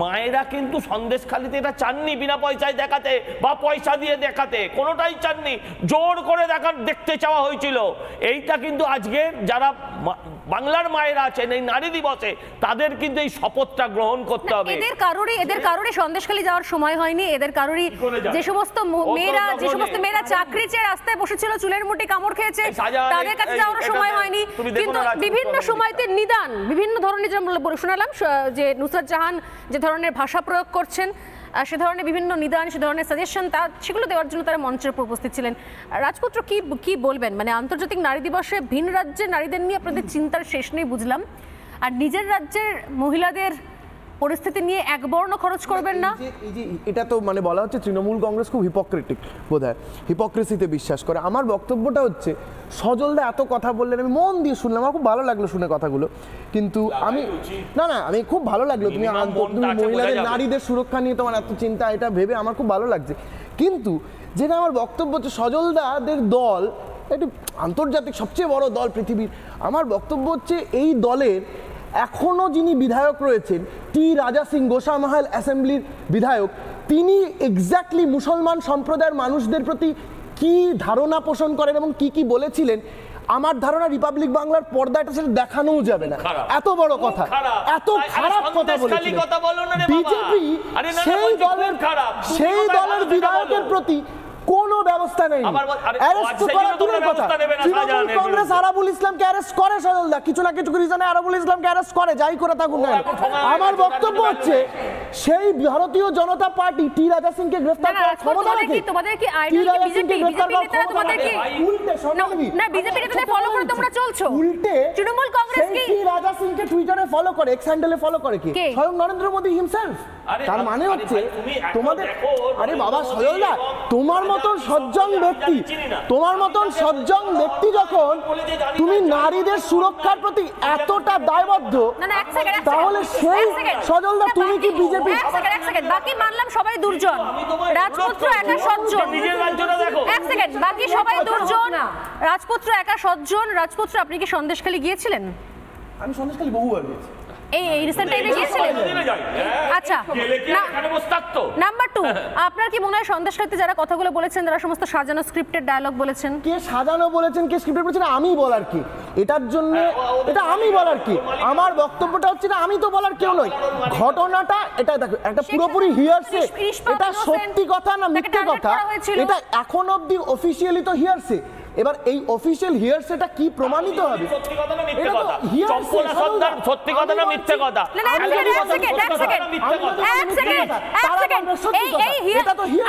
মায়েরা কিন্তু সন্দেশখালিতে এটা চাননি বিনা পয়সায় দেখাতে বা পয়সা দিয়ে দেখাতে, কোনোটাই চাননি, জোর করে দেখতে চাওয়া হয়েছিল। এইটা কিন্তু আজকে যারা বাংলার মায়েরা আছেন এই নারী দিবসে, তাদের কিন্তু এই শপথটা গ্রহণ করতে হবে। এদের কারোরই সন্দেশখালি যাওয়ার সময় হয়নি, এদের কারোরই যে সমস্ত মেয়েরা চাকরি চেয়ে রাস্তায় বসেছিল, চুলের মুঠি কামড় খেয়েছে, তাদের কাছে যাওয়ার সময় হয়নি। কিন্তু বিভিন্ন সময়তে নিদান, বিভিন্ন ধরনের শোনালাম যে নুসরাত জাহান যে ধরনের ভাষা প্রয়োগ করছেন, সে ধরনের বিভিন্ন নিদান, সে ধরনের সাজেশন, সেগুলো দেওয়ার জন্য তারা মঞ্চের উপর উপস্থিত ছিলেন। রাজপুত্র কি বলবেন, মানে আন্তর্জাতিক নারী দিবসে ভিন রাজ্যের নারীদের নিয়ে আপনাদের চিন্তার শেষ নেই বুঝলাম, আর নিজের রাজ্যের মহিলাদের পরিস্থিতি নিয়ে এক বর্ণ খরচ করবেন না। এই যে এটা তো মানে বলা হচ্ছে তৃণমূল কংগ্রেস খুব হিপোক্রেটিক, বোধহয় হিপোক্রেসিতে বিশ্বাস করে। আমার বক্তব্যটা হচ্ছে সজলদা এত কথা বললেন, আমি মন দিয়ে শুনলাম, আমার খুব ভালো লাগলো শুনে কথাগুলো, কিন্তু আমি খুব ভালো লাগলো তুমি মহিলাদের নারীদের সুরক্ষা নিয়ে তোমার এত চিন্তা, এটা ভেবে আমার খুব ভালো লাগছে। কিন্তু যেটা আমার বক্তব্য হচ্ছে, সজলদাদের দল একটি আন্তর্জাতিক সবচেয়ে বড় দল পৃথিবীর, আমার বক্তব্য হচ্ছে এই দলের এখনও যিনি বিধায়ক রয়েছেন, টি রাজা সিং গোসামহল অ্যাসেম্বলির বিধায়ক, তিনি এক্স্যাক্টলি মুসলমান সম্প্রদায়ের মানুষদের প্রতি কি ধারণা পোষণ করেন এবং কি বলেছিলেন, আমার ধারণা রিপাবলিক বাংলার পর্দাটা সেটা দেখানোও যাবে না। এত বড় কথা, এত খারাপ কথা বলেছিলেন বিজেপি, সেই দলের বিধায়কের প্রতি কোনো ব্যবস্থা নেই, অ্যারেস্ট করা দূরের কথা। তৃণমূল কংগ্রেস আরাবুল ইসলামকে অ্যারেস্ট করে সজলদা, কিছু না কিছু রিজনে আরাবুল ইসলামকে অ্যারেস্ট করে, যাই করে থাকুন না। আমার বক্তব্য হচ্ছে সেই ভারতীয় জনতা পার্টি টি রাজা সিংকে গ্রেফতার করার ক্ষমতা রাখে, তোমাদের কি আইডিয়া বিজেপি নেতারা তোমাদের কি উল্টে না বিজেপি নেতাদের ফলো করে তোমরা চলছো, উল্টে তৃণমূল কংগ্রেস কি টি রাজা সিংকে টুইটারে ফলো করে, এক্স হ্যান্ডেলে ফলো করে কি স্বয়ং নরেন্দ্র মোদি হিমসেলফ। তার মানে হচ্ছে তোমাদের, আরে বাবা সজলদা, তোমার মতন সজ্জন ব্যক্তি যখন তুমি নারীদের সুরক্ষার প্রতি এতটা দায়বদ্ধ, তাহলে সেই সজলদা তুমি কি বিজেপি? বাকি মানলাম সবাই দুর্জন, রাজপুত্র একা সজ্জন, এক সেকেন্ড, বাকি সবাই দুর্জন, রাজপুত্র একা সজ্জন। রাজপুত্র আপনি কি সন্দেশখালি গিয়েছিলেন? আমি সন্দেশখালি বহুবার গেছি। এই রিসেন্ট টাইমে গিয়েছিলেন? আচ্ছা, নাম্বার 2, আপনার কি মনে হয় সন্দেশখালিতে যারা কথাগুলো বলেছেন তারা সমস্ত সাজানো স্ক্রিপ্টেড ডায়লগ বলেছেন? কে সাজানো বলেছেন, কে স্ক্রিপ্টেড বলেছেন, আমি বলার কি? এটার জন্য এটা আমি বলার কি? আমার বক্তব্যটা হচ্ছে না, আমি তো বলার কেউ নই। ঘটনাটা এটা দেখো, একটা পুরোপুরি হিয়ারসে, এটা সত্যি কথা না মিথ্যে কথা, এটা এখন অবধি অফিসিয়ালি তো হিয়ারসে। এবার এই অফিশিয়াল হিয়ারসেটা কি প্রমাণিত হবে? সত্যি কথা না মিথ্যে কথা, চম্পলা সর্দার সত্যি কথা না মিথ্যে কথা,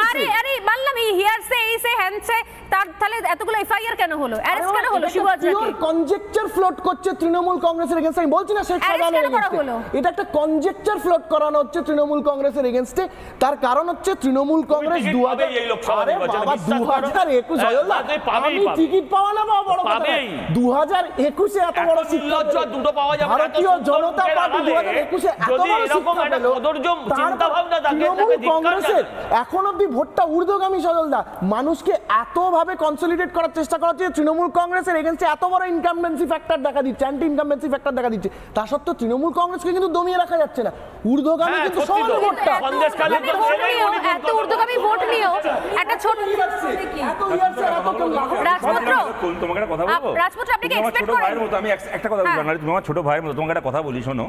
আরে মানলাম এই হিয়ারসে এই সে হ্যান্ডসে, তার তাহলে এতগুলো এফআইআর কেন হলো, অ্যারেস্ট কেন হলো? শিবুয়াজরাকে কনজেকচার ফ্লোট করছে তৃণমূল কংগ্রেসের এগেইনস্টে, আমি বলছি না শেখ শাহজাহানের এগেইনস্টে, এটা একটা কনজেকচার ফ্লোট করানো হচ্ছে তৃণমূল কংগ্রেসের এগেইনস্টে। তার কারণ হচ্ছে তৃণমূল কংগ্রেস 2021 আমি টিকিট পাওয়া না পাওয়া বড় কথা, 2021 এত বড় লজ্জা দুটো পাওয়া যাবে, ভারতীয় জনতা পার্টি 2021 এত বড় শিক্ষা পেল, চিন্তা ভাবনা থাকে, কংগ্রেসের এখন অবধি ভোটটা ঊর্ধ্বগামী সজলদা, মানুষকে এত ভাবে কনসলিডেট করার চেষ্টা করা হচ্ছে, তৃণমূল কংগ্রেসের এগেইনস্টে এত বড় ইনকামবেন্সি ফ্যাক্টর দেখা দিচ্ছে, অ্যান্টি ইনকামবেন্সি ফ্যাক্টর দেখা দিচ্ছে, তা সত্ত্বেও তৃণমূল কংগ্রেসকে কিন্তু দমিয়ে রাখা যাচ্ছে না, ঊর্ধ্বগামী কিন্তু সমান ভোটটা, এত ঊর্ধ্বগামী ভোট নিয়েও একটা ছোট তোমাকে একটা কথা বলবো, আমি একটা কথা বলি, তোমার ছোট ভাইয়ের মতো তোমাকে একটা কথা বলি, শোনো,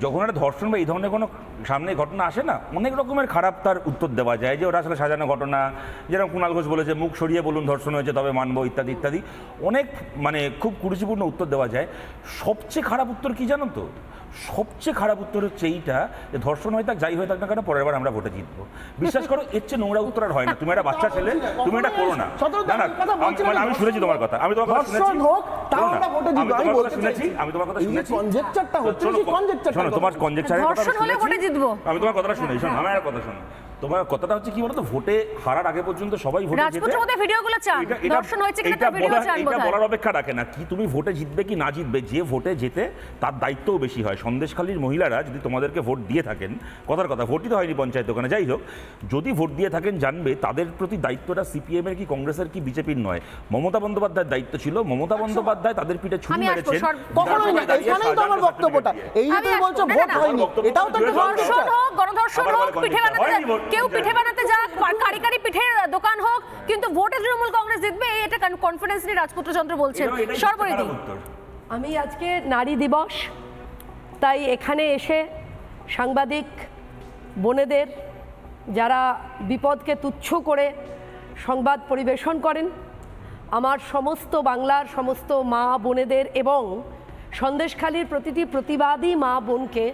যখন একটা ধর্ষণ বা এই ধরনের কোনো সামনে ঘটনা আসে না, অনেক রকমের খারাপ তার উত্তর দেওয়া যায়, যে ওটা আসলে সাজানো ঘটনা, যেরকম কুণাল ঘোষ বলেছে মুখ সরিয়ে বলুন ধর্ষণ হয়েছে তবে মানবো, ইত্যাদি ইত্যাদি, অনেক মানে খুব কুরুচিপূর্ণ উত্তর দেওয়া যায়। সবচেয়ে খারাপ উত্তর কি জানো তো? সবচেয়ে খারাপ উত্তর হচ্ছে এইটা যে ধর্ষণ হয়ে থাক যাই হয়ে থাক না কেন পরের বার আমরা ভোটে জিতবো। বিশ্বাস করো এর চেয়ে নোংরা উত্তর আর হয় না। তুমি একটা বাচ্চা ছেলে, তুমি এটা করো না। মানে আমি শুনেছি তোমার কথা, আমি তোমার কথা শুনেছি, আমি তোমার কথা শুনেছি। শোনো, তোমার কনজেকচারের কথা আমি তোমার কথাটা শুনেছি। শোনো, আমার একটা কথা শোনো, তোমার কথাটা হচ্ছে কি বলতো, ভোটে হারার আগে পর্যন্ত সবাই ভোটে জিতে, এটা বলার অপেক্ষা রাখে না কি তুমি ভোটে জিতবে কি না জিতবে। যে ভোটে জেতে তার দায়িত্বও বেশি হয়। সন্দেশখালীর মহিলারা যদি তোমাদেরকে ভোট দিয়ে থাকেন, কথার কথা ভোটই তো হয়নি পঞ্চায়েত ওখানে, যাই হোক, যদি ভোট দিয়ে থাকেন জানবে তাদের প্রতি দায়িত্বটা সিপিএম এর কি কংগ্রেসের কি বিজেপির নয়, মমতা বন্দ্যোপাধ্যায়ের দায়িত্ব ছিল। মমতা বন্দ্যোপাধ্যায় তাদের পিঠে ছুরি মেরেছেন। কেউ পিঠে বানাতে যাক, কারি কারি পিঠের দোকান হোক, কিন্তু ভোটে তৃণমূল কংগ্রেস জিতবে এটা কনফিডেন্স নিয়ে রাজপুত্র চন্দ্র বলছেন। সর্বরিদি, আমি আজকে নারী দিবস, তাই এখানে এসে সাংবাদিক বোনেদের যারা বিপদকে তুচ্ছ করে সংবাদ পরিবেশন করেন, আমার সমস্ত বাংলার সমস্ত মা বোনেদের এবং সন্দেশখালীর প্রতিটি প্রতিবাদী মা বোনকে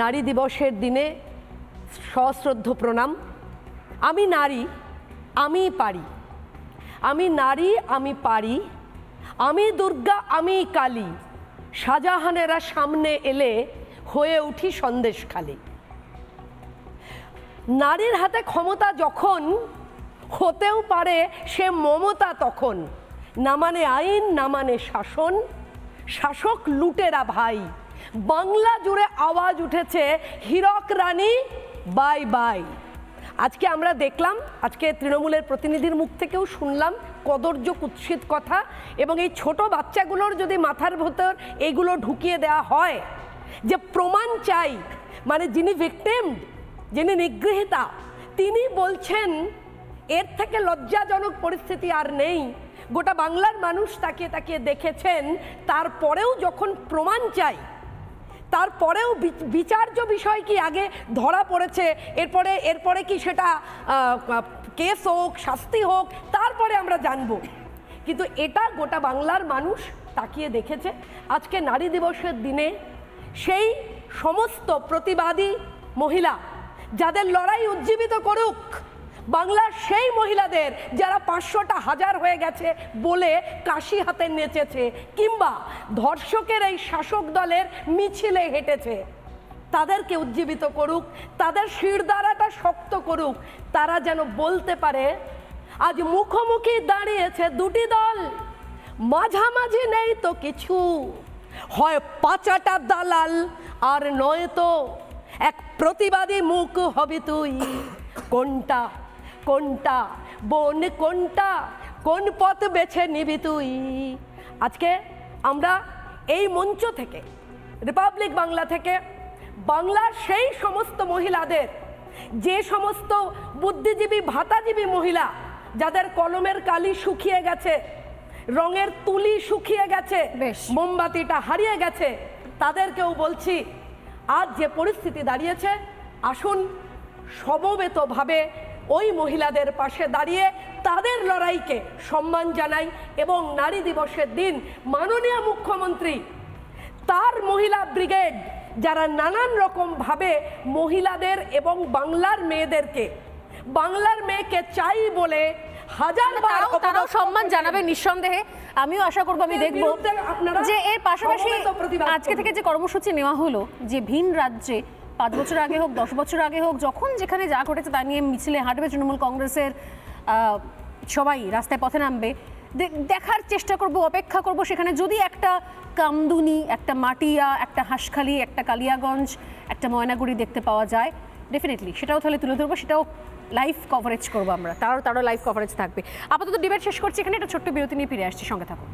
নারী দিবসের দিনে সশ্রদ্ধ প্রণাম। আমি নারী, আমি পারি, আমি নারী, আমি পারি, আমি দুর্গা, আমি কালী, শাহজাহানেরা সামনে এলে হয়ে উঠি সন্দেশখালী। নারীর হাতে ক্ষমতা যখন, হতেও পারে সে মমতা তখন, না মানে আইন, না মানে শাসন, শাসক লুটেরা ভাই। বাংলা জুড়ে আওয়াজ উঠেছে হীরক রানী বাই বাই। আজকে আমরা দেখলাম, আজকে তৃণমূলের প্রতিনিধির মুখ থেকেও শুনলাম কদর্য কুৎসিত কথা, এবং এই ছোট বাচ্চাগুলোর যদি মাথার ভেতর এইগুলো ঢুকিয়ে দেওয়া হয় যে প্রমাণ চাই, মানে যিনি ভিকটিম, যিনি নিগৃহীতা, তিনি বলছেন এর থেকে লজ্জাজনক পরিস্থিতি আর নেই। গোটা বাংলার মানুষ তাকিয়ে তাকিয়ে দেখেছেন, তারপরেও যখন প্রমাণ চাই, তারপরেও বিচার্য বিষয় কি আগে ধরা পড়েছে, এরপরে কি সেটা কেস হোক, শাস্তি হোক, তারপরে আমরা জানবো। কিন্তু এটা গোটা বাংলার মানুষ তাকিয়ে দেখেছে। আজকে নারী দিবসের দিনে সেই সমস্ত প্রতিবাদী মহিলা যাদের লড়াই উজ্জীবিত করুক, বাংলার সেই মহিলাদের যারা 500টা হাজার হয়ে গেছে বলে কাশি হাতে নেচেছে, কিংবা ধর্ষকের এই শাসক দলের মিছিলে হেঁটেছে, তাদেরকে উজ্জীবিত করুক, তাদের শিরদাঁড়াটা শক্ত করুক। তারা যেন বলতে পারে আজ মুখোমুখি দাঁড়িয়েছে দুটি দল, মাঝামাঝি নেই তো কিছু, হয় পাচাটা দালাল আর নয়তো এক প্রতিবাদী মুখ হবি তুই। কোনটা কোনটা বোন, কোনটা কোন পথ বেছে নিবি তুই। আজকে আমরা এই মঞ্চ থেকে, রিপাবলিক বাংলা থেকে, বাংলার সেই সমস্ত মহিলাদের, যে সমস্ত বুদ্ধিজীবী ভাতাজীবী মহিলা যাদের কলমের কালি শুকিয়ে গেছে, রঙের তুলি শুকিয়ে গেছে, মোমবাতিটা হারিয়ে গেছে, তাদেরকেও বলছি আজ যে পরিস্থিতি দাঁড়িয়েছে, আসুন সমবেতভাবে ওই মহিলাদের পাশে দাঁড়িয়ে তাদের লড়াইকে সম্মান জানাই। এবং নারী দিবসের দিন মাননীয় মুখ্যমন্ত্রী তার মহিলা ব্রিগেড, যারা নানান রকমভাবে মহিলাদের এবং বাংলার মেয়েদেরকে, বাংলার মেয়েকে চাই বলে হাজারবার তারাও সম্মান জানাবে নিঃসন্দেহে। আমিও আশা করবো, আমি দেখবো যে এর পাশাপাশি আজকে থেকে যে কর্মসূচি নেওয়া হলো, যে ভিন রাজ্যে 5 বছর আগে হোক, 10 বছর আগে হোক, যখন যেখানে যা ঘটেছে তা নিয়ে মিছিলে হাঁটবে তৃণমূল কংগ্রেসের সবাই, রাস্তায় পথে নামবে, দেখার চেষ্টা করব, অপেক্ষা করব সেখানে যদি একটা কামদুনি, একটা মাটিয়া, একটা হাঁসখালি, একটা কালিয়াগঞ্জ, একটা ময়নাগুড়ি দেখতে পাওয়া যায়, ডেফিনেটলি সেটাও তাহলে তুলে ধরবো, সেটাও লাইভ কভারেজ করবো আমরা, তারও লাইভ কভারেজ থাকবে। আপাতত ডিবেট শেষ করছি এখানে, একটা ছোট্ট বিরতি নিয়ে ফিরে আসছি, সঙ্গে থাকুন।